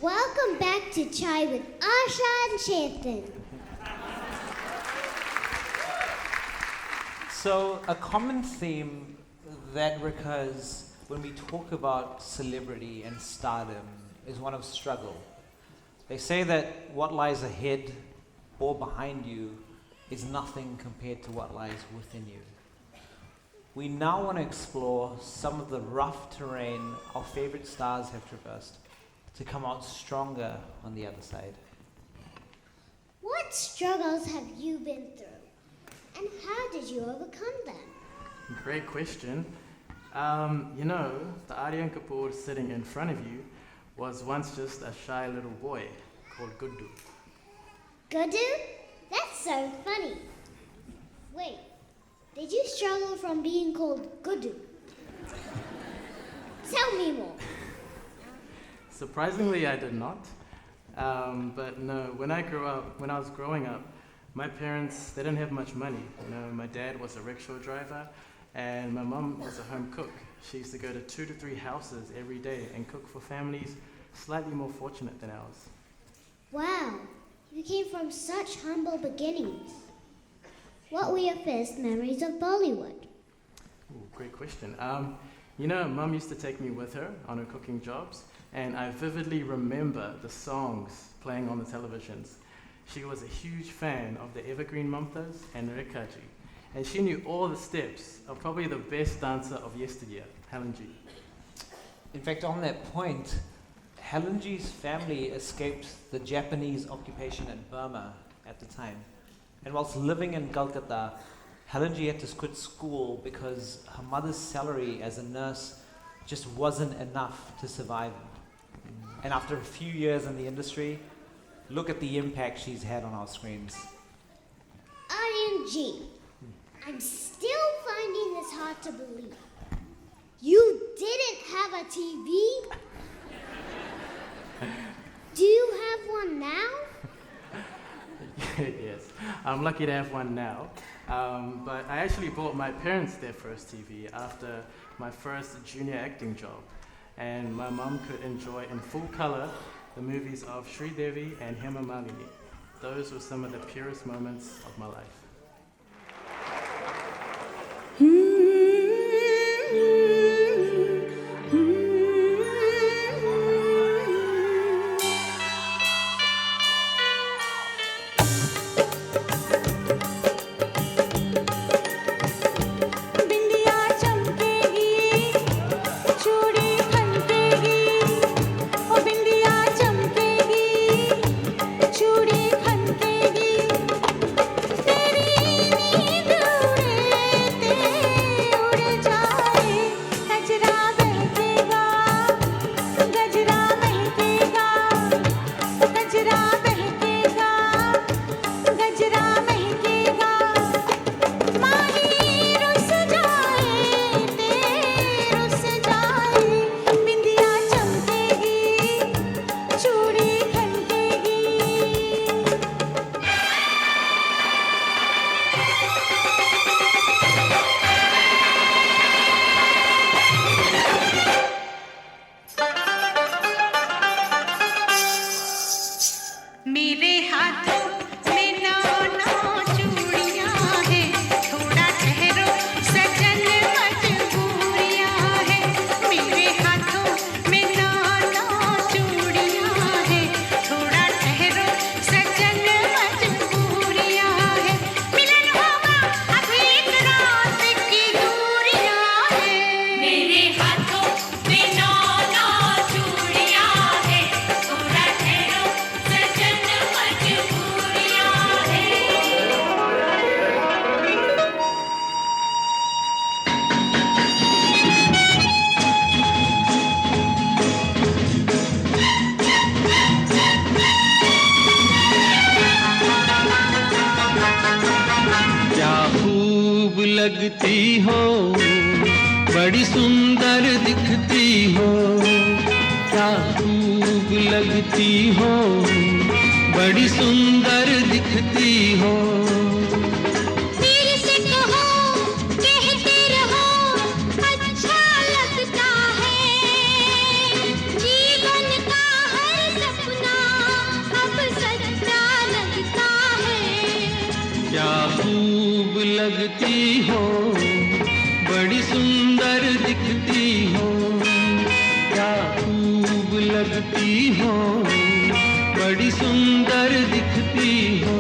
Welcome back to Chai with Asha and Chetan. So, a common theme that recurs when we talk about celebrity and stardom is one of struggle. They say that what lies ahead or behind you is nothing compared to what lies within you. We now want to explore some of the rough terrain our favorite stars have traversed to come out stronger on the other side. What struggles have you been through? And how did you overcome them? Great question. The Aryan Kapoor sitting in front of you was once just a shy little boy called Guddu. Guddu? That's so funny. Wait, did you struggle from being called Guddu? Tell me more. Surprisingly, I did not. But no, when I was growing up, my parents, they didn't have much money. My dad was a rickshaw driver and my mum was a home cook. She used to go to 2 to 3 houses every day and cook for families slightly more fortunate than ours. Wow, you came from such humble beginnings. What were your first memories of Bollywood? Ooh, great question. Mum used to take me with her on her cooking jobs, and I vividly remember the songs playing on the televisions. She was a huge fan of the Evergreen Mamtas and Rekhaji, and she knew all the steps of probably the best dancer of yesteryear, Helen G. In fact, on that point, Helen G's family escaped the Japanese occupation in Burma at the time. And whilst living in Calcutta, Helen G had to quit school because her mother's salary as a nurse just wasn't enough to survive. And after a few years in the industry, look at the impact she's had on our screens. Aryan G, I'm still finding this hard to believe. You didn't have a TV? Do you have one now? Yes, I'm lucky to have one now. But I actually bought my parents their first TV after my first junior acting job. And my mum could enjoy in full color the movies of Sri Devi and Hema Malini. Those were some of the purest moments of my life. लगती हो, बड़ी सुंदर दिखती हो, क्या खूब लगती हो, बड़ी सुंदर दिखती हो। मेरे से कहो, कहते रहो, अच्छा लगता है, जीवन का हर लगती हो बड़ी सुंदर दिखती हो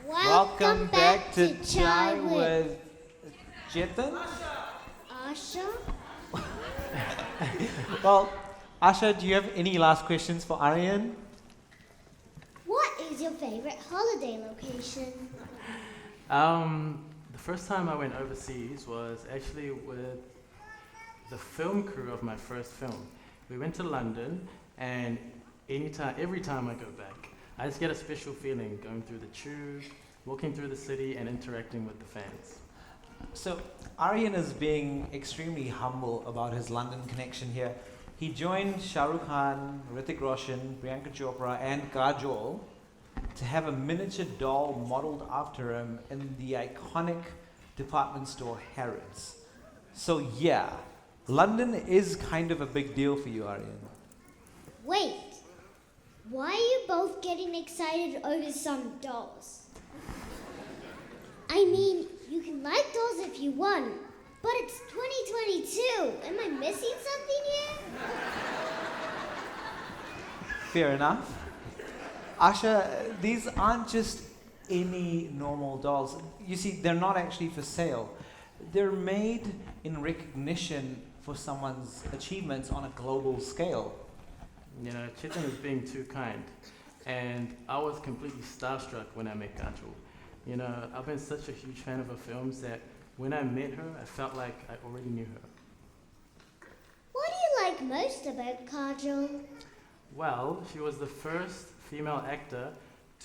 Welcome back to Chai with Chetan. Asha? Well, Asha, do you have any last questions for Aryan? What is your favorite holiday location? The first time I went overseas was actually with the film crew of my first film. We went to London, and every time I go back, I just get a special feeling going through the tube, walking through the city, and interacting with the fans. So, Aryan is being extremely humble about his London connection here. He joined Shah Rukh Khan, Hrithik Roshan, Priyanka Chopra, and Kajol to have a miniature doll modeled after him in the iconic department store Harrods. So, yeah, London is kind of a big deal for you, Aryan. Wait, why are you both getting excited over some dolls? I mean, you can like dolls if you want, but it's 2022. Am I missing something here? Fair enough. Asha, these aren't just any normal dolls. You see, they're not actually for sale. They're made in recognition for someone's achievements on a global scale. You know, Chetan is being too kind. and I was completely starstruck when I met Kajol. You know, I've been such a huge fan of her films that when I met her, I felt like I already knew her. What do you like most about Kajol? Well, she was the first female actor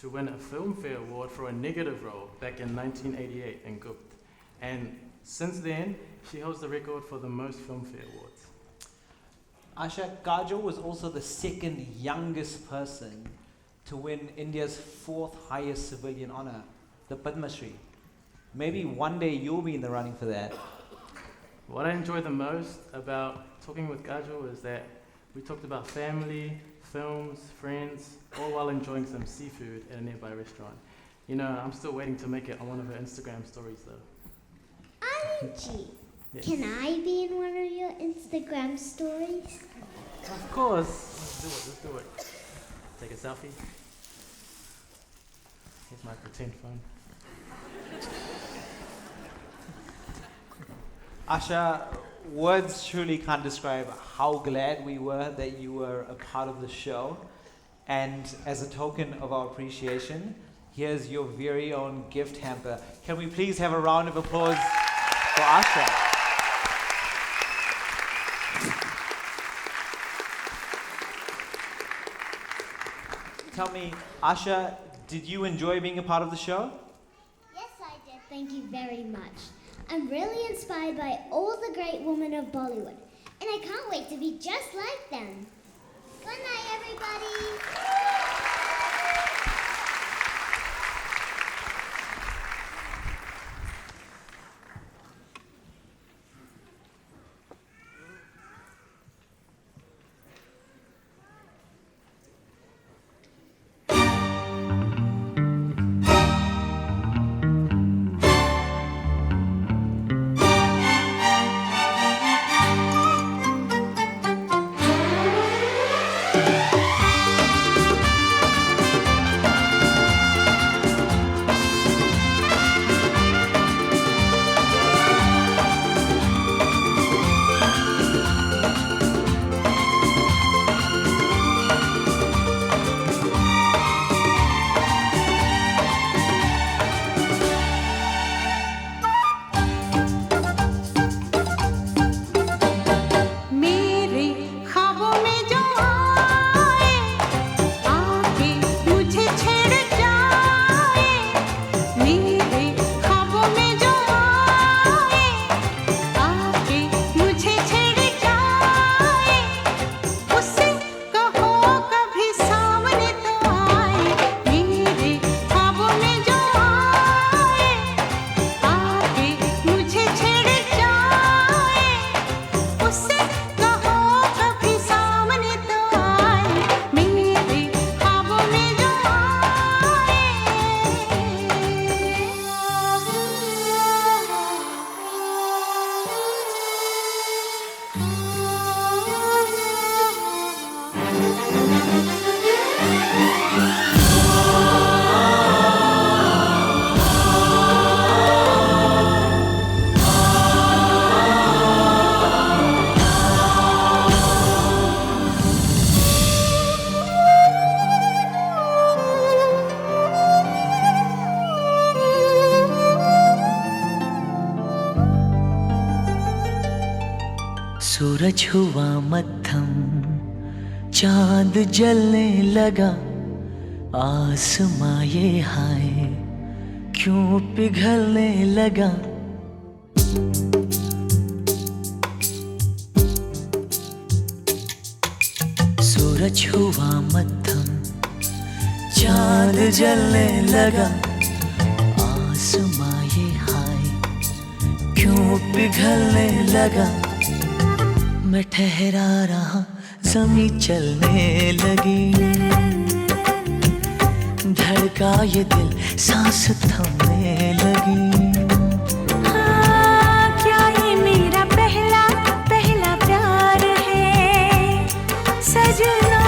to win a Filmfare Award for a negative role back in 1988 in Gupt. And since then, she holds the record for the most Filmfare Awards. Asha, Kajol was also the second youngest person to win India's fourth highest civilian honor, the Padma Shri. Maybe one day you'll be in the running for that. What I enjoy the most about talking with Kajol is that we talked about family, films, friends, all while enjoying some seafood at a nearby restaurant. You know, I'm still waiting to make it on one of her Instagram stories though. Aryan, Yes. can I be in one of your Instagram stories? Of course. Let's do it. Take a selfie. Here's my pretend phone. Asha, words truly can't describe how glad we were that you were a part of the show. And as a token of our appreciation, here's your very own gift hamper. Can we please have a round of applause for Asha? Tell me, Asha, did you enjoy being a part of the show? Yes, I did. Thank you very much. I'm really inspired by all the great women of Bollywood, and I can't wait to be just like them. Good night, everybody. सूरज हुआ मद्धम चांद जलने लगा आसमां ये हाय क्यों पिघलने लगा सूरज हुआ मद्धम चांद जलने लगा आसमां ये हाय क्यों पिघलने लगा मैं ठहरा रहा ज़मीं चलने लगी धड़का ये दिल सांस थमने लगी क्या ये मेरा पहला पहला प्यार है सजना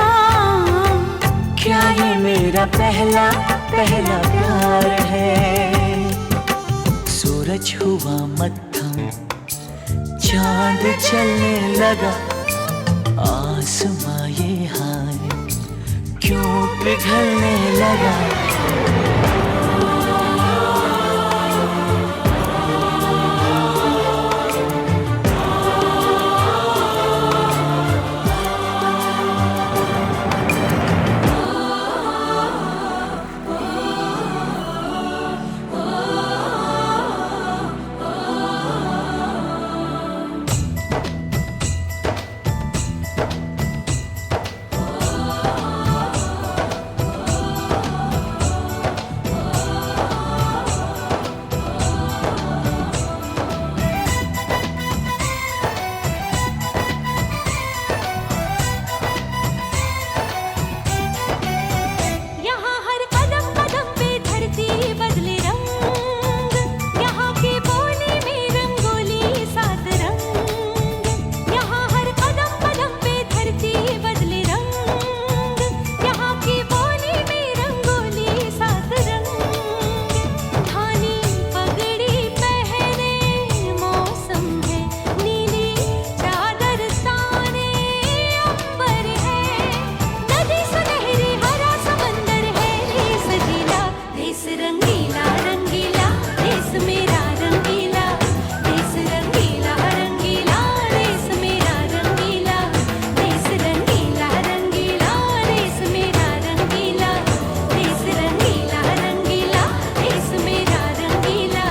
क्या ये मेरा पहला पहला प्यार है सूरज हुआ मद्धम चांद चलने लगा आसमां ये हाय क्यों पिघलने लगा यहाँ हर कदम कदम पे धरती बदले रंग यहाँ की बोली में रंगोली सात रंग यहाँ हर कदम कदम पे धरती बदले रंग यहाँ की बोली में रंगोली सात रंग धानी पगड़ी पहने मौसम है नीली चादर ताने अंबर है नदी सुनहरी हरा समंदर है देश गीला देश रंगीला रंगीला देश मेरा रंगीला देश रंगीला रंगीला देश मेरा रंगीला देश रंगीला रंगीला देश मेरा रंगीला देश रंगीला रंगीला देश मेरा रंगीला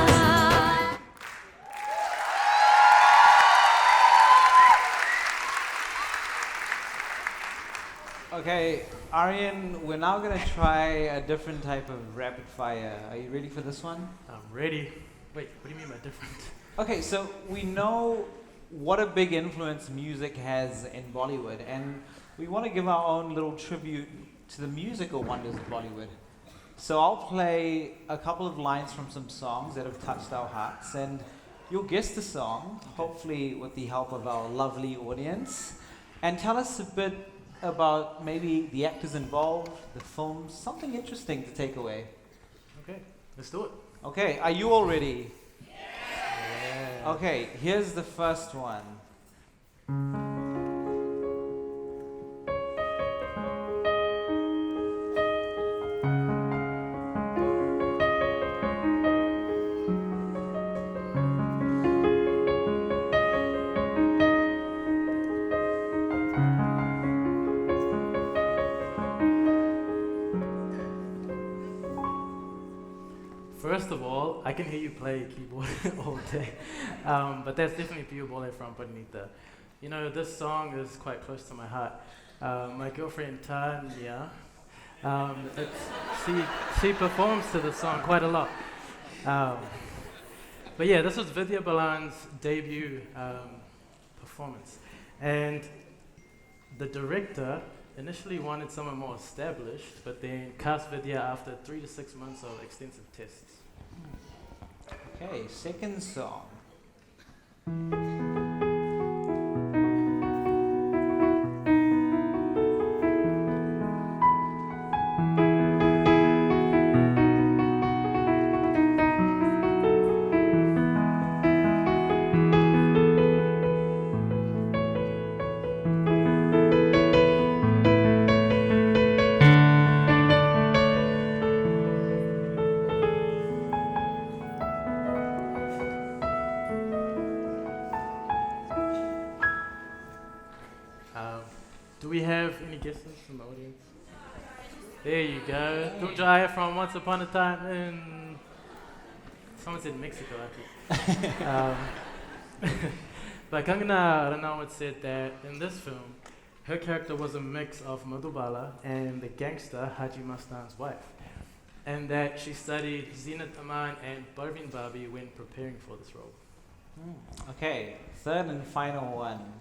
Okay, Aryan, we're now going to try a different type of rapid fire. Are you ready for this one? I'm ready. Wait, what do you mean by different? Okay, so we know what a big influence music has in Bollywood, and we want to give our own little tribute to the musical wonders of Bollywood. So I'll play a couple of lines from some songs that have touched our hearts, and you'll guess the song, hopefully with the help of our lovely audience, and tell us a bit about maybe the actors involved, the films, something interesting to take away. Okay, let's do it. Okay, are you all ready? Yeah. Okay, here's the first one. First of all, I can hear you play keyboard all day, but that's definitely for you, Bollywood from Bonita. You know, this song is quite close to my heart. My girlfriend Tanya, she performs to the song quite a lot. But yeah, this was Vidya Balan's debut performance, and the director initially wanted someone more established, but then cast Vidya after 3 to 6 months of extensive tests. Okay, second song. Do we have any guesses from the audience? There you go. Pulze from Once Upon a Time in... Someone said Mexico, I think. But Kangana Ranaut said that in this film, her character was a mix of Madhubala and the gangster Haji Mastan's wife. And that she studied Zinat Aman and Parveen Babi when preparing for this role. Okay, third and final one.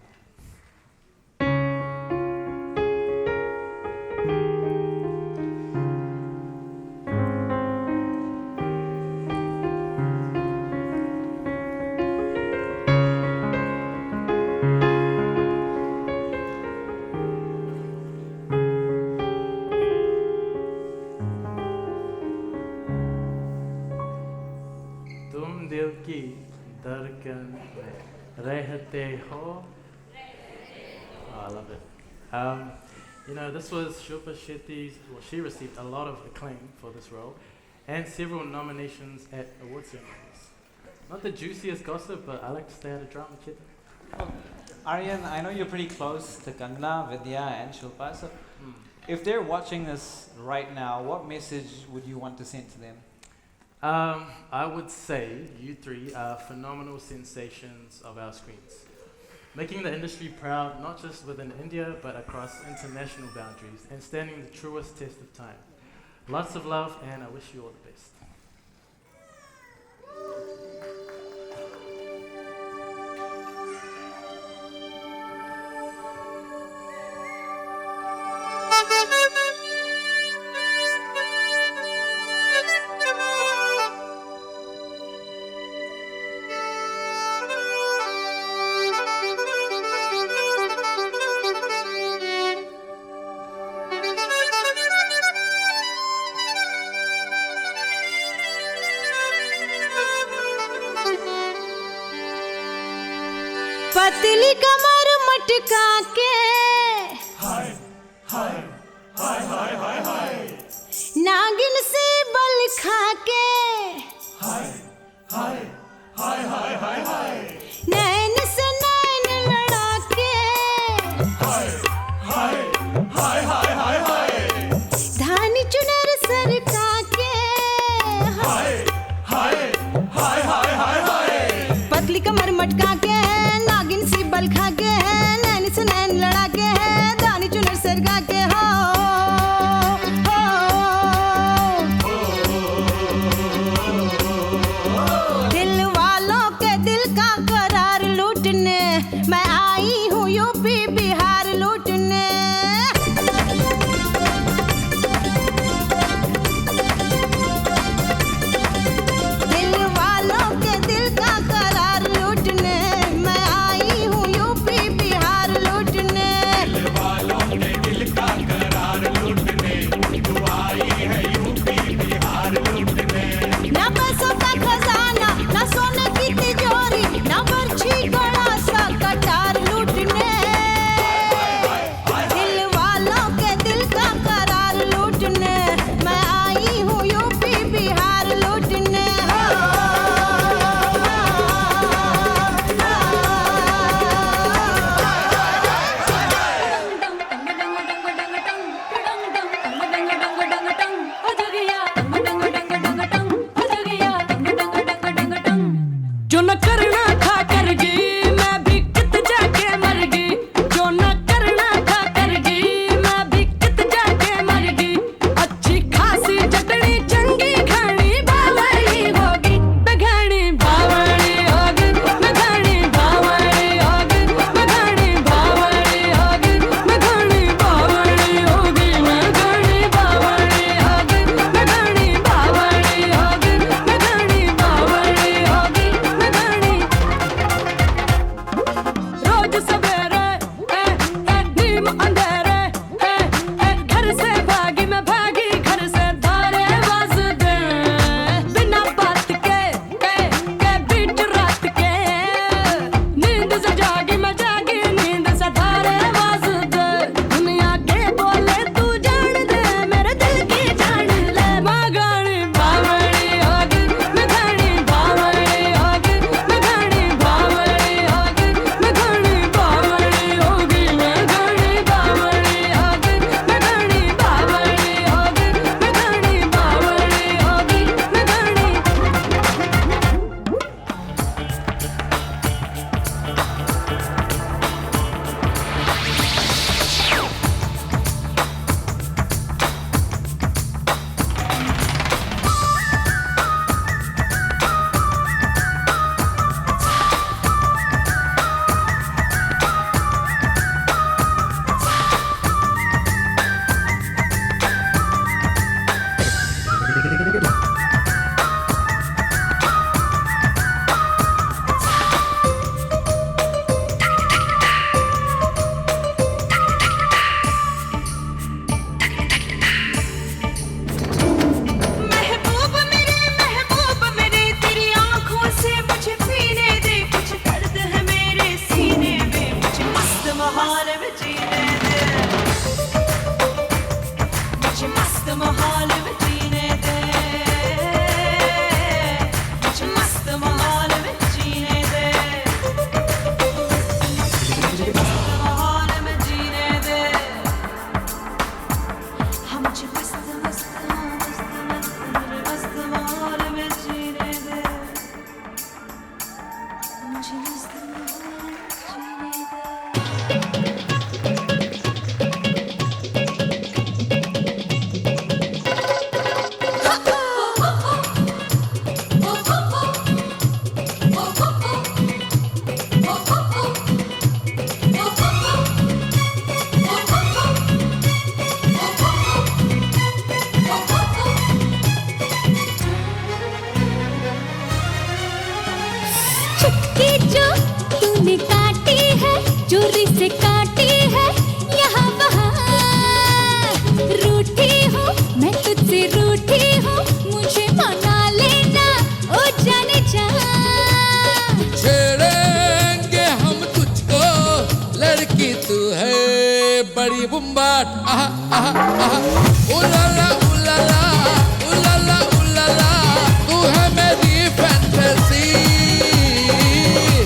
दिल की धड़कन रहते हो. Oh, I love it. You know, this was Shilpa Shetty's, well, she received a lot of acclaim for this role and several nominations at award ceremonies. Not the juiciest gossip, but I like to stay out of drama, kid. Aryan, I know you're pretty close to Kangana, Vidya, and Shilpa. So, if they're watching this right now, what message would you want to send to them? I would say you three are phenomenal sensations of our screens, making the industry proud not just within India but across international boundaries and standing the truest test of time. Lots of love, and I wish you all the best. पतली कमर मटका के हाय हाय हाय हाय हाय हाय नागिन से बल खा के हाय हाय हाय हाय हाय हाय नैन से नैन लड़ा के हाय हाय हाय हाय हाय हाय धानी चुनर सरका के हाय हाय हाय हाय हाय हाय पतली कमर मटका के नागिन सी बल खा के नैन से नैन लड़ा के दानी चुनर सरका के हो स्टार्ट उलाला उलाला उलाला उलाला तू है मेरी फैंटेसी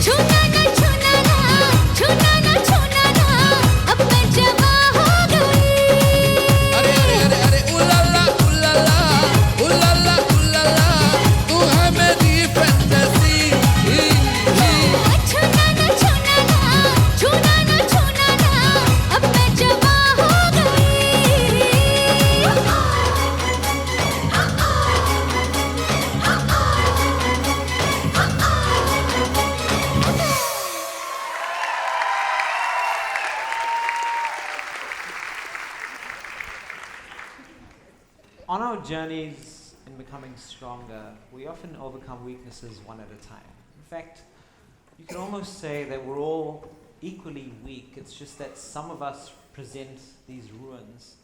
छूना ना छूना ना छूना ना छूना ना अब मैं जवां हो गई अरे अरे अरे अरे उलाला उलाला उलाला उलाला तू है मेरी फैंटेसी छूना ना छूना ना छूना ना छूना ना अब मैं जवां हो गई On our journeys in becoming stronger, we often overcome weaknesses one at a time. In fact, you can almost say that we're all equally weak. It's just that some of us present these ruins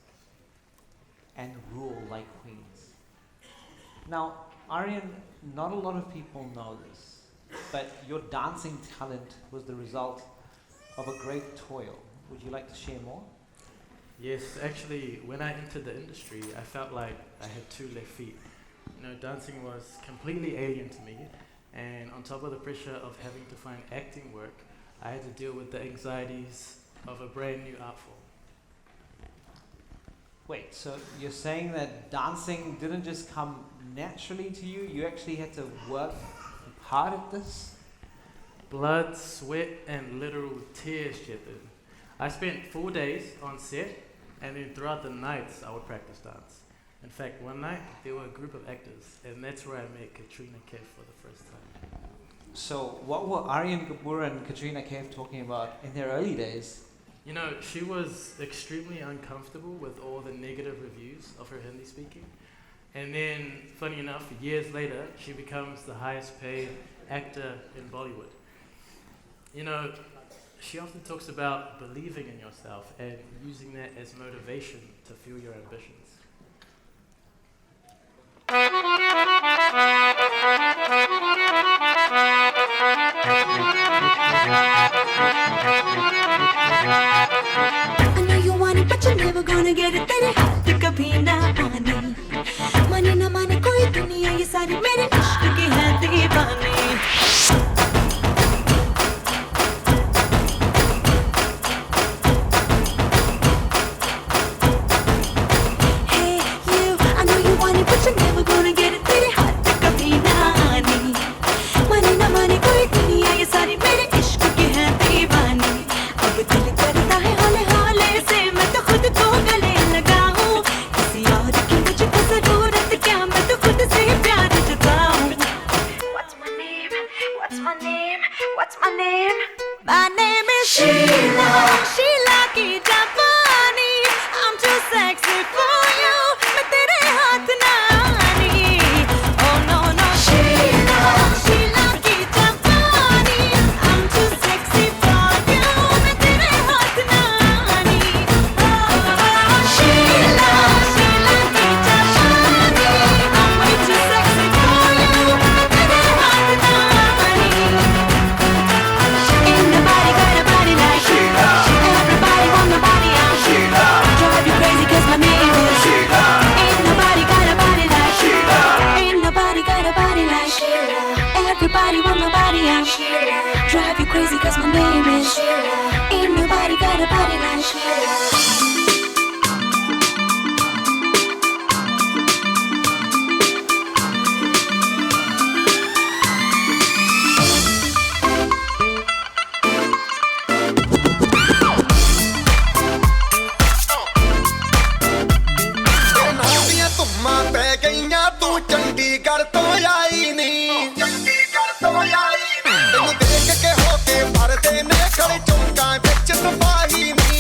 and rule like queens. Now, Aryan, not a lot of people know this, but your dancing talent was the result of a great toil. Would you like to share more? Yes, actually, when I entered the industry, I felt like I had two left feet. You know, dancing was completely alien to me, and on top of the pressure of having to find acting work, I had to deal with the anxieties of a brand new art form. Wait, so you're saying that dancing didn't just come naturally to you? You actually had to work hard at this? Blood, sweat, and literal tears, Chetan. I spent 4 days on set, and then throughout the nights, I would practice dance. In fact, one night, there were a group of actors, and that's where I met Katrina Kaif for the first time. So what were Aryan, Kapoor and Katrina Kaif talking about in their early days? You know, she was extremely uncomfortable with all the negative reviews of her Hindi speaking. And then, funny enough, years later, she becomes the highest paid actor in Bollywood. You know, she often talks about believing in yourself and using that as motivation to fuel your ambitions. I know you want it, but you're never gonna get it. तेरे हाथ कभी ना आने माने ना माने कोई दुनिया ये सारी मेरे इश्क की है दीवानी Hey you, I know you want it, but you're never gonna get it. तेरे हाथ कभी ना आने माने ना माने कोई दुनिया ये सारी मेरे इश्क की है दीवानी अब दिल करता है हौले हौले से मैं तो खुद को गले लगाऊं किसी और की मुझको जरूरत क्या मैं तो खुद से ही प्यार जताऊं What's my name? What's my name? What's my name? My name is Sheila Sheila की जापानी I'm too sexy for you मैं तेरे हाथ ना आनी Oh no no Sheila Sheila की जापानी I'm too sexy for you मैं तेरे हाथ ना आनी Sheila Sheila की जापानी I'm way too sexy for you मैं तेरे हाथ ना आनी Ain't nobody got a body like Sheila Everybody want my body I'm Sheila Drive you crazy cause my name is Sheila Ain't nobody got a body like Sheila Ain't nobody got a body like Sheila Everybody want my body I'm Sheila Drive you crazy cause my name is Sheila Ain't nobody got a body like Sheila ਨਾਲੀਆਂ ਧੁੰਮਾਂ ਪੈ ਗਈਆਂ ਤੂੰ ਚੰਡੀਗੜ੍ਹ ਤੋਂ ਆਈ ਨੀ ਤੈਨੂੰ ਦੇਖ ਕੇ ਹੋ ਕੇ ਭਰਦੇ ਨੇ ਖੜੇ ਚੌਂਕਾਂ ਵਿੱਚ ਸਫਾਈ ਨੀ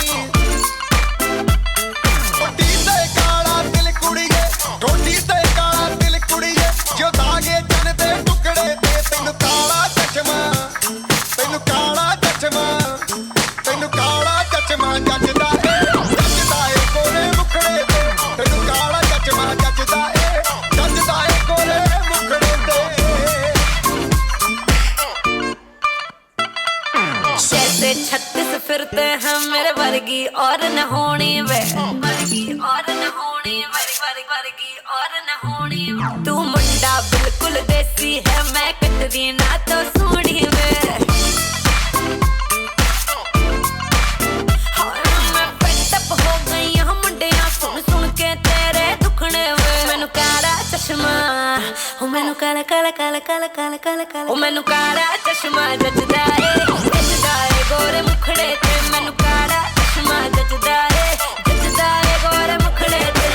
मेरे वर्गी और न होनी वे वर्गी और न होनी वर्गी और न होनी तू मुंडा बिल्कुल देसी है मैं कटरी ना तो सोनी वे मैं पेटअप हो गई हूं मुंडिया सुन सुन के तेरे दुखने वे मैनू काला चश्मा ओ मैनू काला काला काला काला काला काला काला ओ मैनू काला चश्मा जचदा ए गोरे मुखड़े ते मैनू काला चश्मा जचदा ए गोरे मुखड़े ते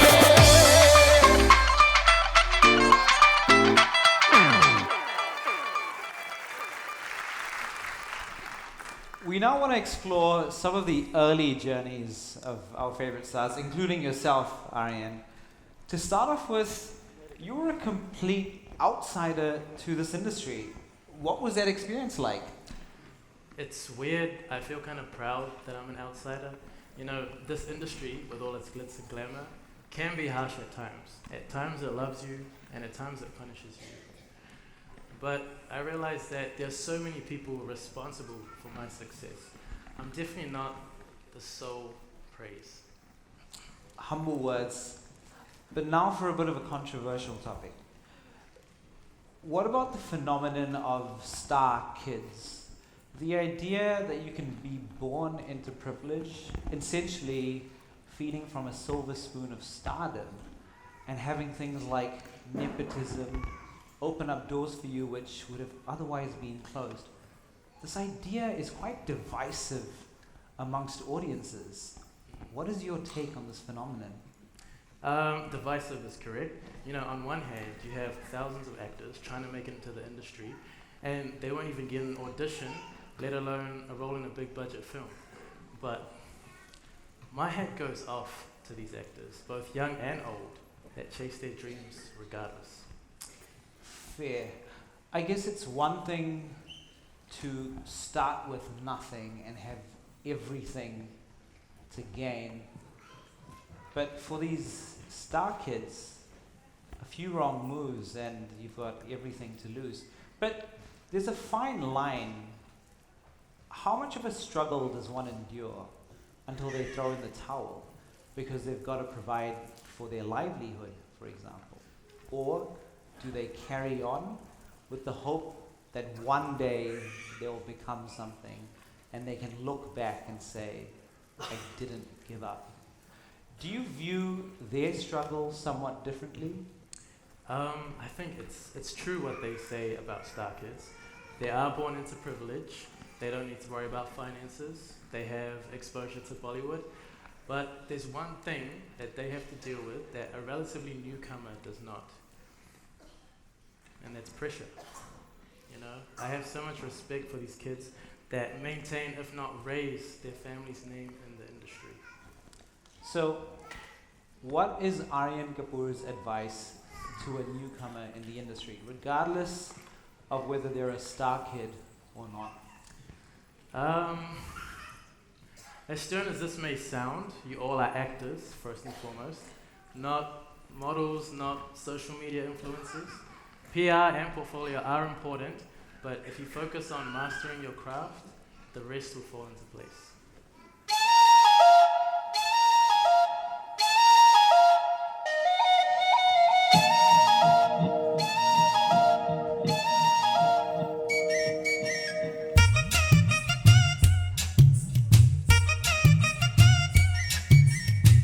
We now want to explore some of the early journeys of our favorite stars, including yourself, Aryan. To start off with, you were a complete outsider to this industry. What was that experience like? It's weird. I feel kind of proud that I'm an outsider. You know, this industry, with all its glitz and glamour, can be harsh at times. At times it loves you, and at times it punishes you. But I realized that there's so many people responsible for my success. I'm definitely not the sole praise. Humble words. But now for a bit of a controversial topic. What about the phenomenon of star kids? The idea that you can be born into privilege, essentially feeding from a silver spoon of stardom, and having things like nepotism open up doors for you which would have otherwise been closed. This idea is quite divisive amongst audiences. What is your take on this phenomenon? Divisive is correct. You know, on one hand, you have thousands of actors trying to make it into the industry, and they won't even get an audition, let alone a role in a big budget film. But my hat goes off to these actors, both young and old, that chase their dreams regardless. Fair. I guess it's one thing to start with nothing and have everything to gain. But for these star kids, a few wrong moves and you've got everything to lose. But there's a fine line. How much of a struggle does one endure until they throw in the towel because they've got to provide for their livelihood, for example? Or do they carry on with the hope that one day they'll become something and they can look back and say, I didn't give up? Do you view their struggle somewhat differently? I think it's true what they say about star kids. They are born into privilege. They don't need to worry about finances. They have exposure to Bollywood. But there's one thing that they have to deal with that a relatively newcomer does not. And that's pressure. You know, I have so much respect for these kids that maintain, if not raise, their family's name in the industry. So, what is Aryan Kapoor's advice to a newcomer in the industry, regardless of whether they're a star kid or not? As stern as this may sound, you all are actors, first and foremost, not models, not social media influencers. PR and portfolio are important, but if you focus on mastering your craft, the rest will fall into place.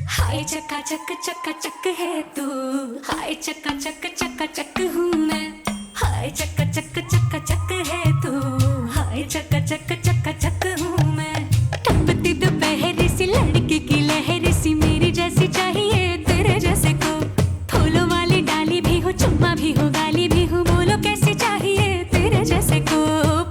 हाय चक्का चक है तू हाय चक्का चक हूँ मैं हाय चक्का चक है तू हाय चक्का चक हूँ मैं टपती दोपहर सी लड़की की लहर सी मेरी जैसी चाहिए तेरे जैसे को फूलों वाली डाली भी हो चुम्मा भी हो गाली भी हो बोलो कैसी चाहिए तेरे जैसे को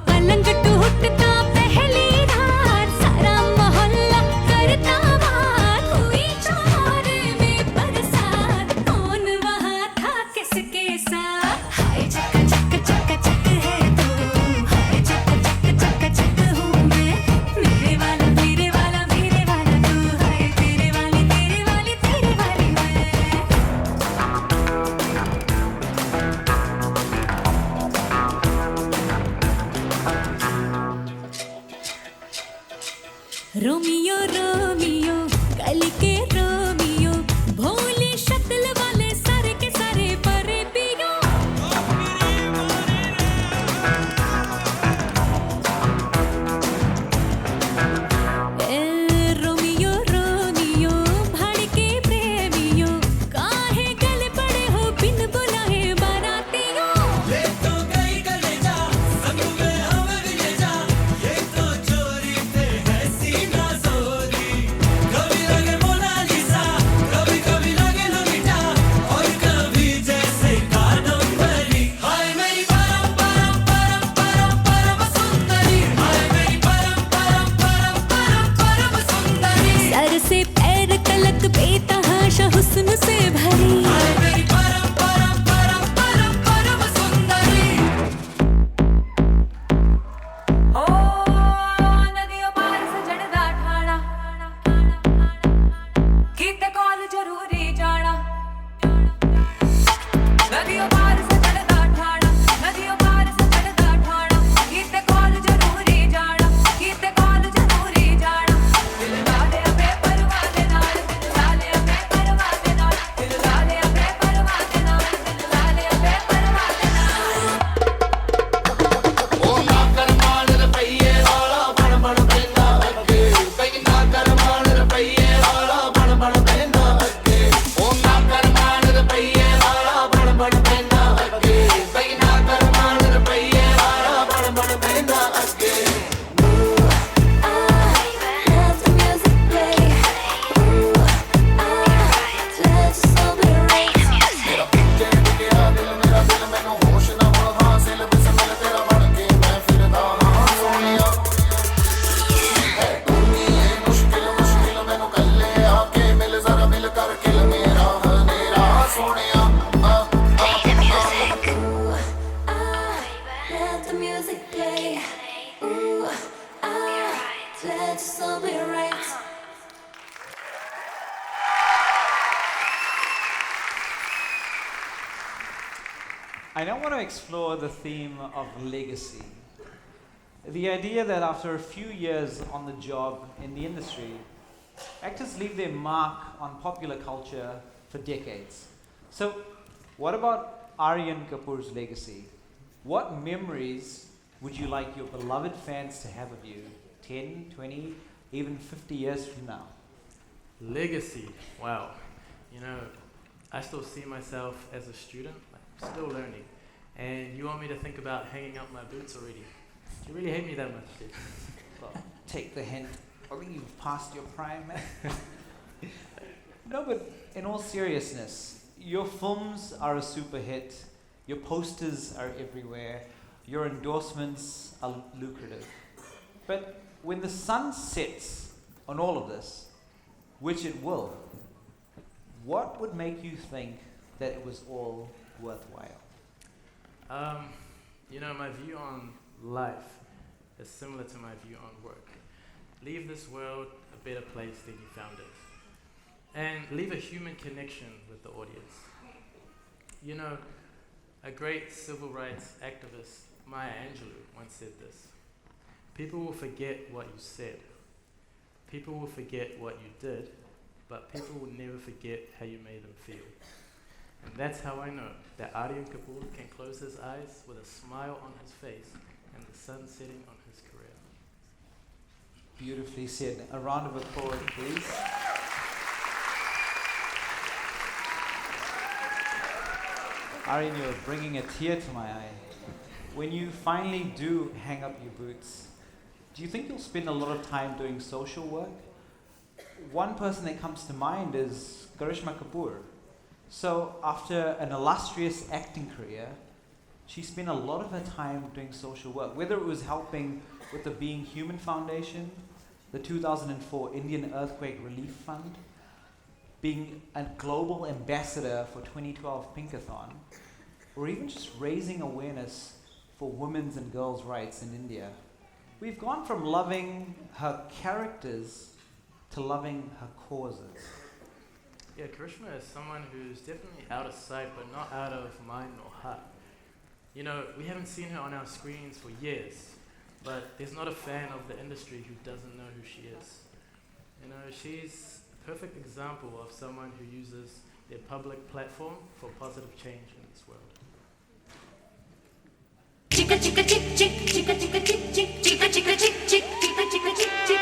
पलंग टूटता पहली रात सारा मोहल्ला करता बात हुई चौर में बरसात कौन वहाँ था किसके साथ हाय चक है तू हाय चक I now want to explore the theme of legacy. The idea that after a few years on the job in the industry, actors leave their mark on popular culture for decades. So, what about Aryan Kapoor's legacy? What memories would you like your beloved fans to have of you 10, 20, even 50 years from now? Legacy, wow. You know, I still see myself as a student, like, still learning. And you want me to think about hanging up my boots already? Do you really hate me that much, dude? Well, take the hint. I think you've passed your prime, man. No, but in all seriousness, your films are a super hit. Your posters are everywhere. Your endorsements are lucrative. But when the sun sets on all of this, which it will, what would make you think that it was all worthwhile? You know, my view on life is similar to my view on work. Leave this world a better place than you found it. And leave a human connection with the audience. You know, a great civil rights activist, Maya Angelou, once said this: people will forget what you said. People will forget what you did, but people will never forget how you made them feel. And that's how I know that Aryan Kapoor can close his eyes with a smile on his face and the sun setting on his career. Beautifully said. A round of applause, please. Aryan, you're bringing a tear to my eye. When you finally do hang up your boots, do you think you'll spend a lot of time doing social work? One person that comes to mind is Karishma Kapoor. So after an illustrious acting career, she spent a lot of her time doing social work, whether it was helping with the Being Human Foundation, the 2004 Indian Earthquake Relief Fund, being a global ambassador for 2012 Pinkathon, or even just raising awareness for women's and girls' rights in India. We've gone from loving her characters to loving her causes. Yeah, Karishma is someone who's definitely out of sight, but not out of mind or heart. You know, we haven't seen her on our screens for years, but there's not a fan of the industry who doesn't know who she is. You know, she's a perfect example of someone who uses their public platform for positive change in this world. Chica chica chick chick chica chica chick chick chica chica chick chick chica chica chick chick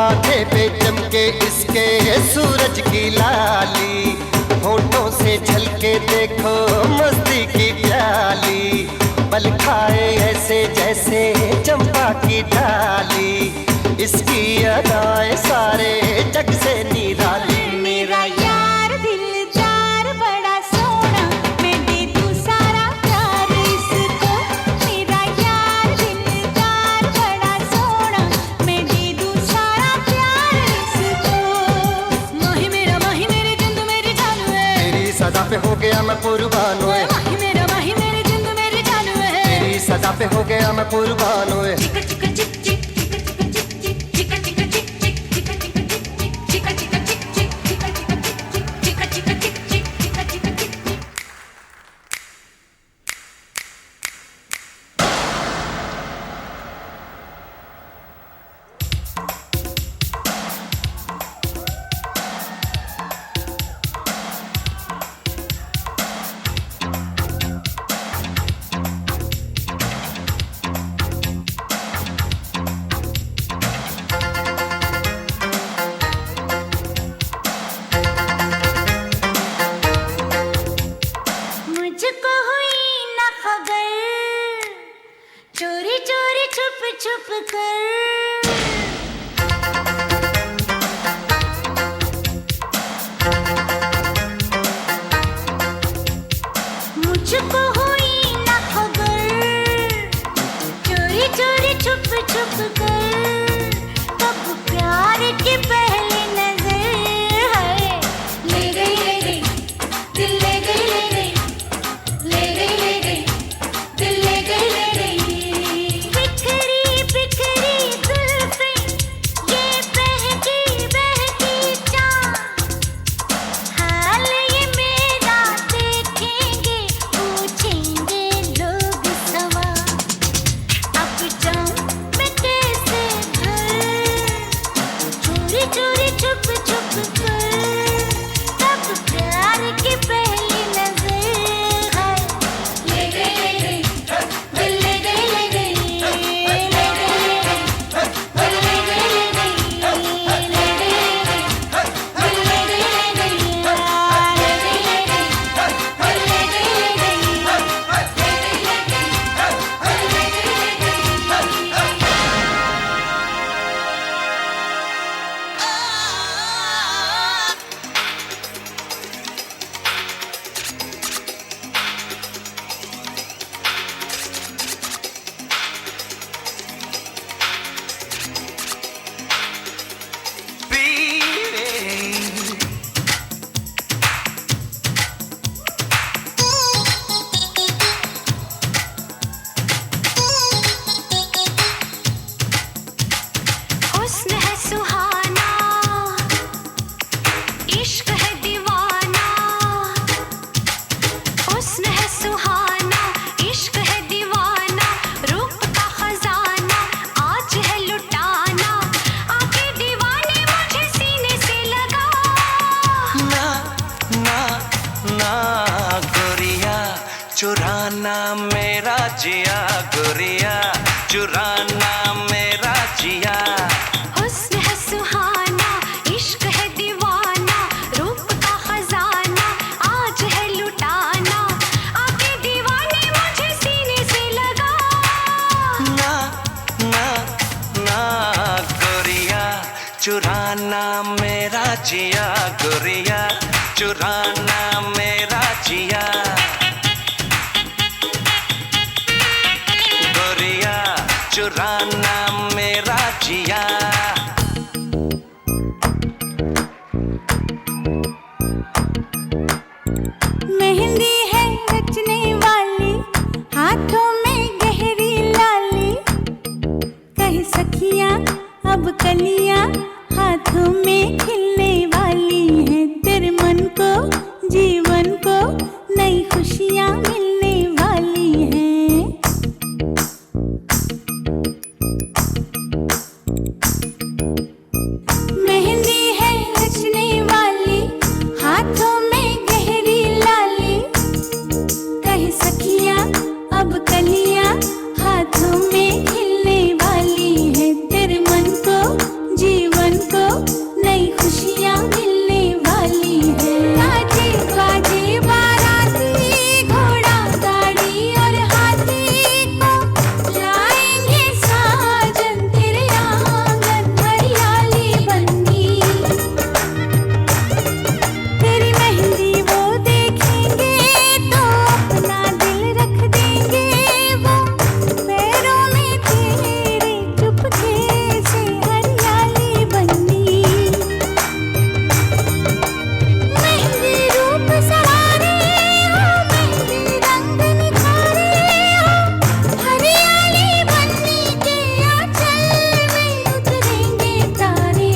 माथे पे चमके इसके सूरज की लाली, होठों से झलके देखो मस्ती की प्याली, पल खाए ऐसे जैसे चंपा की डाली, इसकी अदाएं सारे जग से निराली। मेरा यार दिलदार बड़ा सोना, मैं दे दूं सारा प्यार इसको। मेरा यार दिलदार बड़ा सोना, मैं दे दूं सारा प्यार इसको। माही मेरे जिंद मेरी जान है, तेरी सदा पे हो गया मैं कुर्बान हुए। माही मेरे जिंद मेरी जान है, तेरी सदा पे हो गया मैं कुर्बान हुए। चिका चिका चिक चिक चिका चिका चिक चिक चिका चिका चिक चिक चिका चिका चिक चिक चिका चिका चिक चिक चिका चिका चिक चिक चिका चिका चिक चिक। इश्क है दीवाना हुस्न है सुहाना इश्क है दीवाना रूप का खजाना आज है लुटाना आके दीवाने मुझे सीने से लगा ना ना ना गोरिया चुराना मेरा जिया गोरिया चुराना मेरा जिया हुस्न है सुहाना इश्क है दीवाना रूप का खजाना आज है लुटाना आके दीवाने मुझे सीने से लगा ना ना ना गोरिया चुराना मेरा जिया गोरिया चुराना मेरा जिया गोरिया चुराना मेरा जिया मेहंदी है रचने वाली हाथों में गहरी लाली कह सखियां अब कलियां हाथों में खिलने वाली हैं तेरे मन को जीवन को नई खुशियां मिलने वाली हैं मेहंदी है रचने वाली हाथों में गहरी लाली कह सखियां अब कलियां हाथों में खिलने वाली है तेरे मन को जीवन को नई खुशियां मिलने वाली है बाजे बाजे बाराती घोड़ा गाड़ी और हाथी को लाएंगे साजन तेरे आंगन हरियाली बनी तेरी मेहंदी वो देखेंगे तो अपना दिल रख देंगे वो पैरों में तेरे चुपके से हरियाली बनी मेहंदी रूप सवारे हो मेहंदी रंग निखारे हो हरियाली बनने के आंचल में उतरेंगे तारे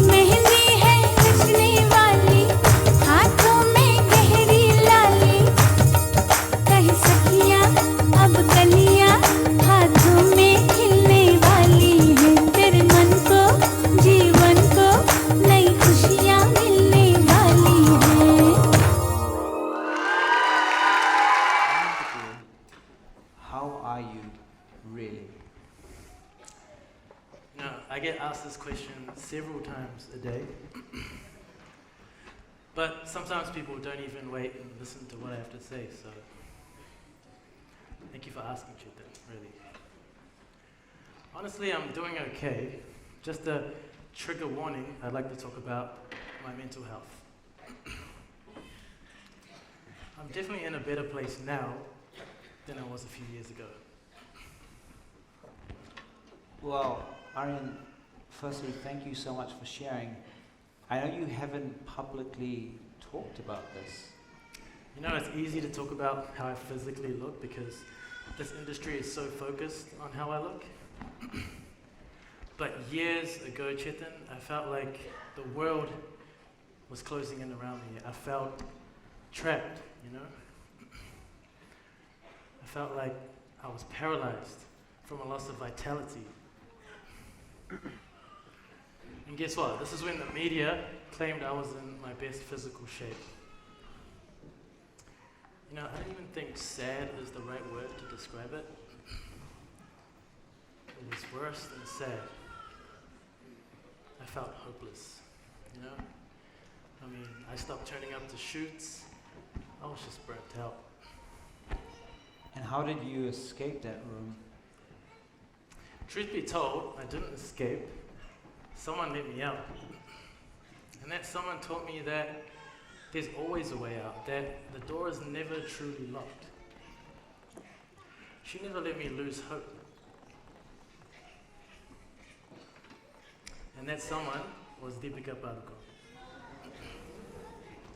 मेहंदी है रचने वाली हाथों में गहरी लाली कह सखियां अब कलियां हाथों में खिलने वाली है तेरे मन को जीवन को नई खुशियां मिलने वाली है How are you really? You know, I get asked this question several times a day. But sometimes people don't even wait and listen to what I have to say, so thank you for asking, Chetan, really. Honestly, I'm doing okay. Just a trigger warning, I'd like to talk about my mental health. I'm definitely in a better place now than I was a few years ago. Well, Aryan, firstly, thank you so much for sharing. I know you haven't publicly talked about this. You know, it's easy to talk about how I physically look because this industry is so focused on how I look. But years ago, Chetan, I felt like the world was closing in around me. I felt trapped, you know? I felt like I was paralyzed from a loss of vitality. And guess what? This is when the media claimed I was in my best physical shape. You know, I don't even think sad is the right word to describe it. It was worse than sad. I felt hopeless, you know? I mean, I stopped turning up to shoots. I was just burnt out. And how did you escape that room? Truth be told, I didn't escape. Someone let me out. And that someone taught me that there's always a way out, that the door is never truly locked. She never let me lose hope. And that someone was Deepika Padukone.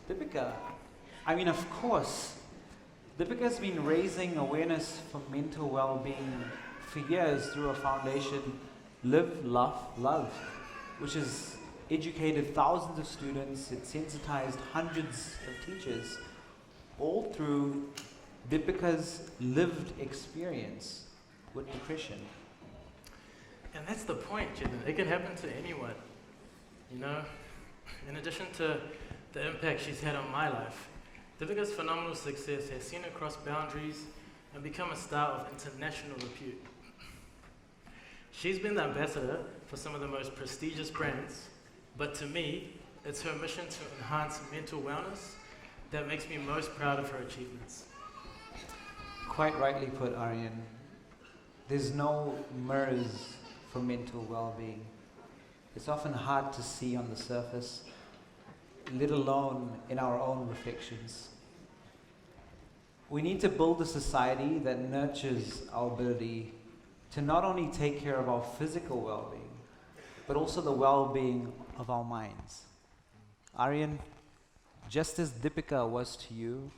Deepika, I mean, of course, Deepika's been raising awareness for mental well-being for years through a foundation, Live, Laugh, Love, which is educated thousands of students, it sensitized hundreds of teachers, all through Deepika's lived experience with depression. And that's the point, Chetan. It can happen to anyone. You know, in addition to the impact she's had on my life, Deepika's phenomenal success has seen her cross boundaries and become a star of international repute. She's been the ambassador for some of the most prestigious brands, but to me, it's her mission to enhance mental wellness that makes me most proud of her achievements. Quite rightly put, Aryan. There's no mirrors for mental well-being. It's often hard to see on the surface, let alone in our own reflections. We need to build a society that nurtures our ability to not only take care of our physical well-being, but also the well-being of our minds. Aryan, just as Deepika was to you,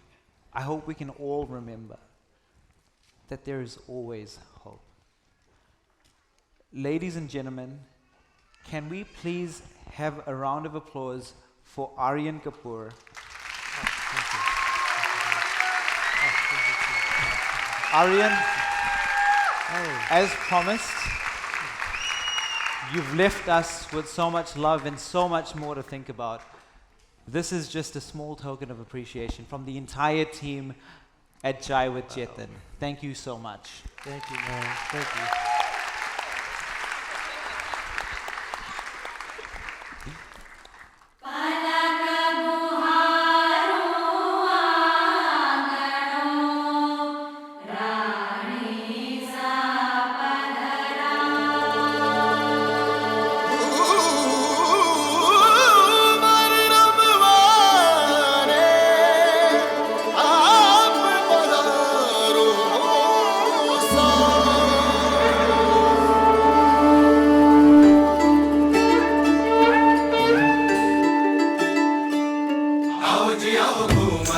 I hope we can all remember that there is always hope. Ladies and gentlemen, can we please have a round of applause for Aryan Kapoor? Aryan, as promised, you've left us with so much love and so much more to think about. This is just a small token of appreciation from the entire team at Chai with Chetan. Thank you so much. Thank you, man. Thank you. पे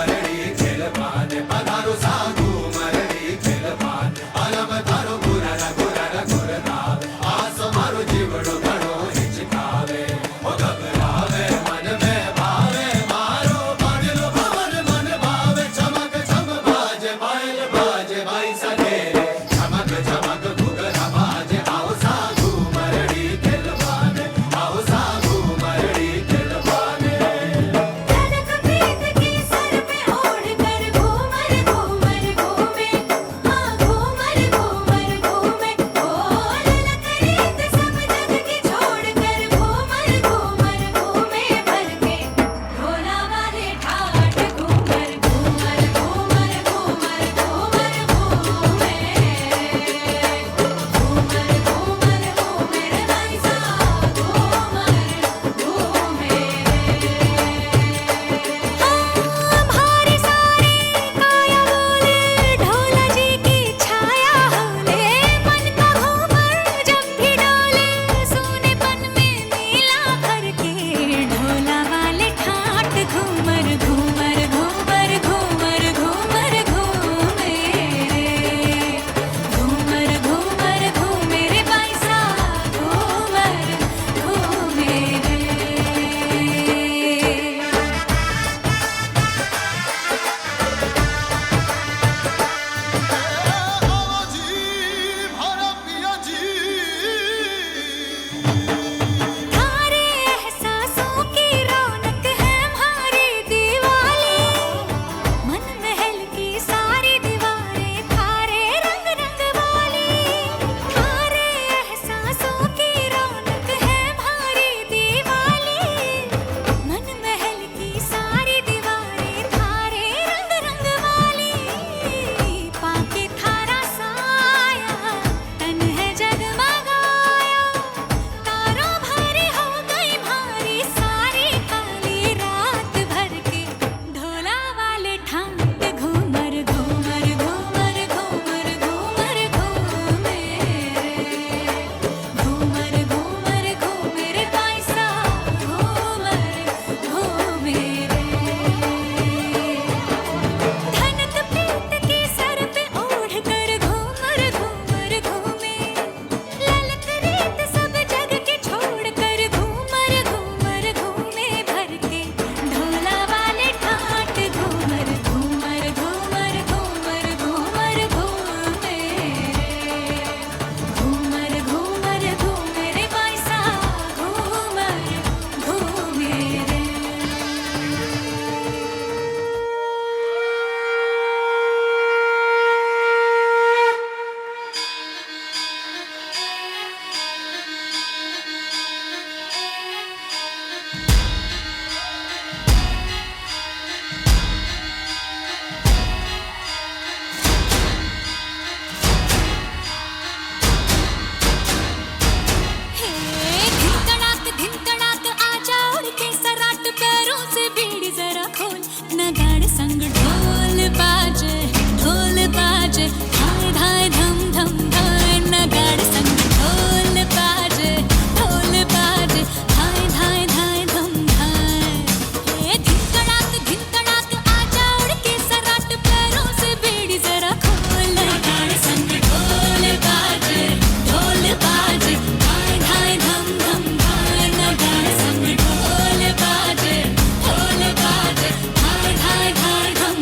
संग ढोल बाजे धाय धाय धम धम धाय नगाड़े संग ढोल बाजे धाय धाय धाय धम धाय ये धिन कड़ाक आजा उड़ के सराट पैरों से बेड़ी जरा खोल नगाड़े संग ढोल बाजे धाय धाय धम धम धाय नगाड़े संग ढोल बाजे धाय धाय धाय धम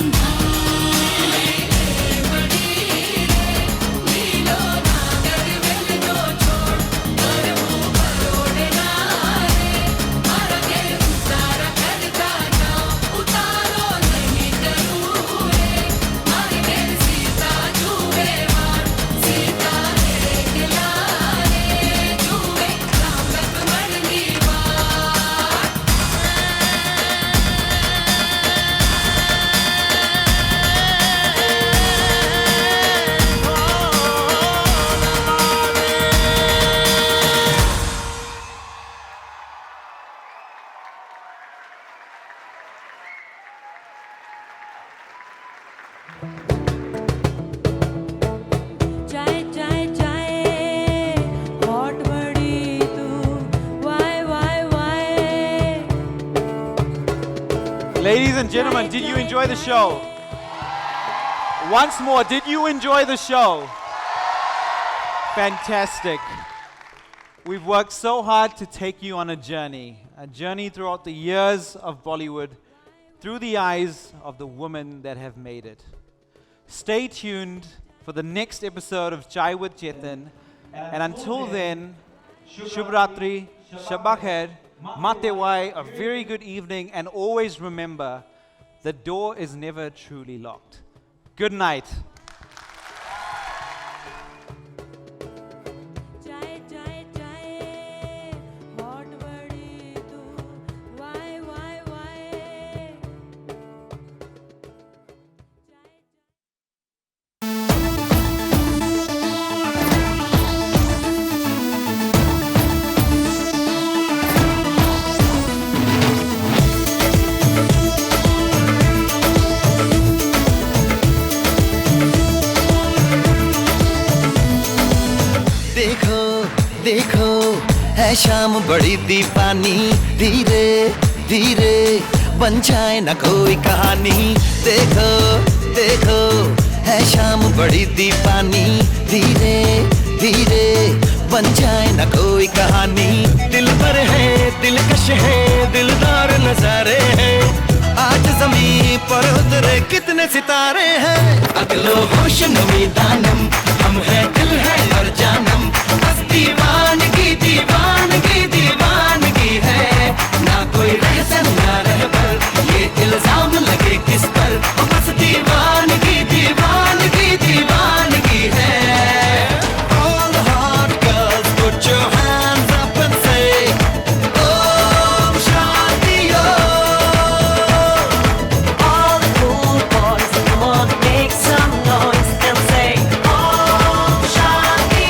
Ladies and gentlemen, did you enjoy the show? Once more, did you enjoy the show? Fantastic. We've worked so hard to take you on a journey throughout the years of Bollywood, through the eyes of the women that have made it. Stay tuned for the next episode of Chai with Chetan, and until then, Shubh Ratri, Shabba Khair, Matewai, a very good evening, and always remember, the door is never truly locked. Good night. है शाम बड़ी दीवानी, धीरे धीरे बन जाए न कोई कहानी। देखो देखो है शाम बड़ी दीवानी, धीरे धीरे बन जाए न कोई कहानी। दिल पर है दिलकश है दिलदार नजारे हैं, आज जमीन पर उतरे कितने सितारे हैं। अगलो होश नमी दानम, हम है दिल है और जानम, बस दीवानगी दीवानगी दीवानगी है। ना कोई रहसन ना रहबर, ये इल्जाम लगे किस पर, बस दीवानगी दीवानगी दीवानगी है। All the hot girls put your hands up and say Om Shanti Om. All the cool boys, come on, make some noise and say Om Shanti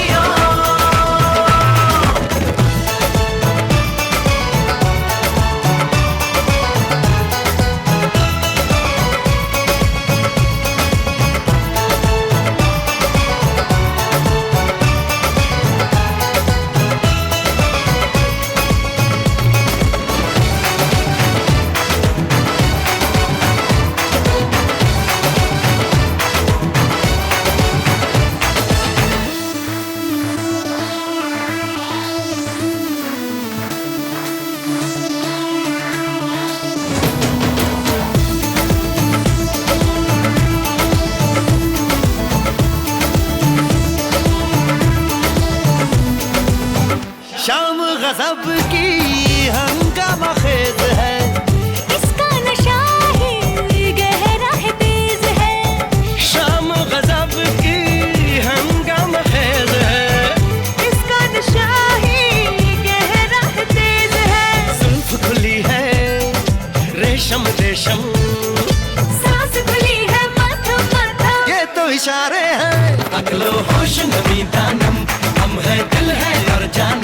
शाम गजब की हंगामा खेज है, इसका नशा ही गहरा है तेज है। शाम गजब की हंगामा खेज है, इसका नशा ही गहरा है तेज है। जुल्फ खुली है रेशम रेशम, सांस खुली है मध्यम मध्यम, ये तो इशारे हैं। अगलो होश नमी दानम, हम है दिल है और जान,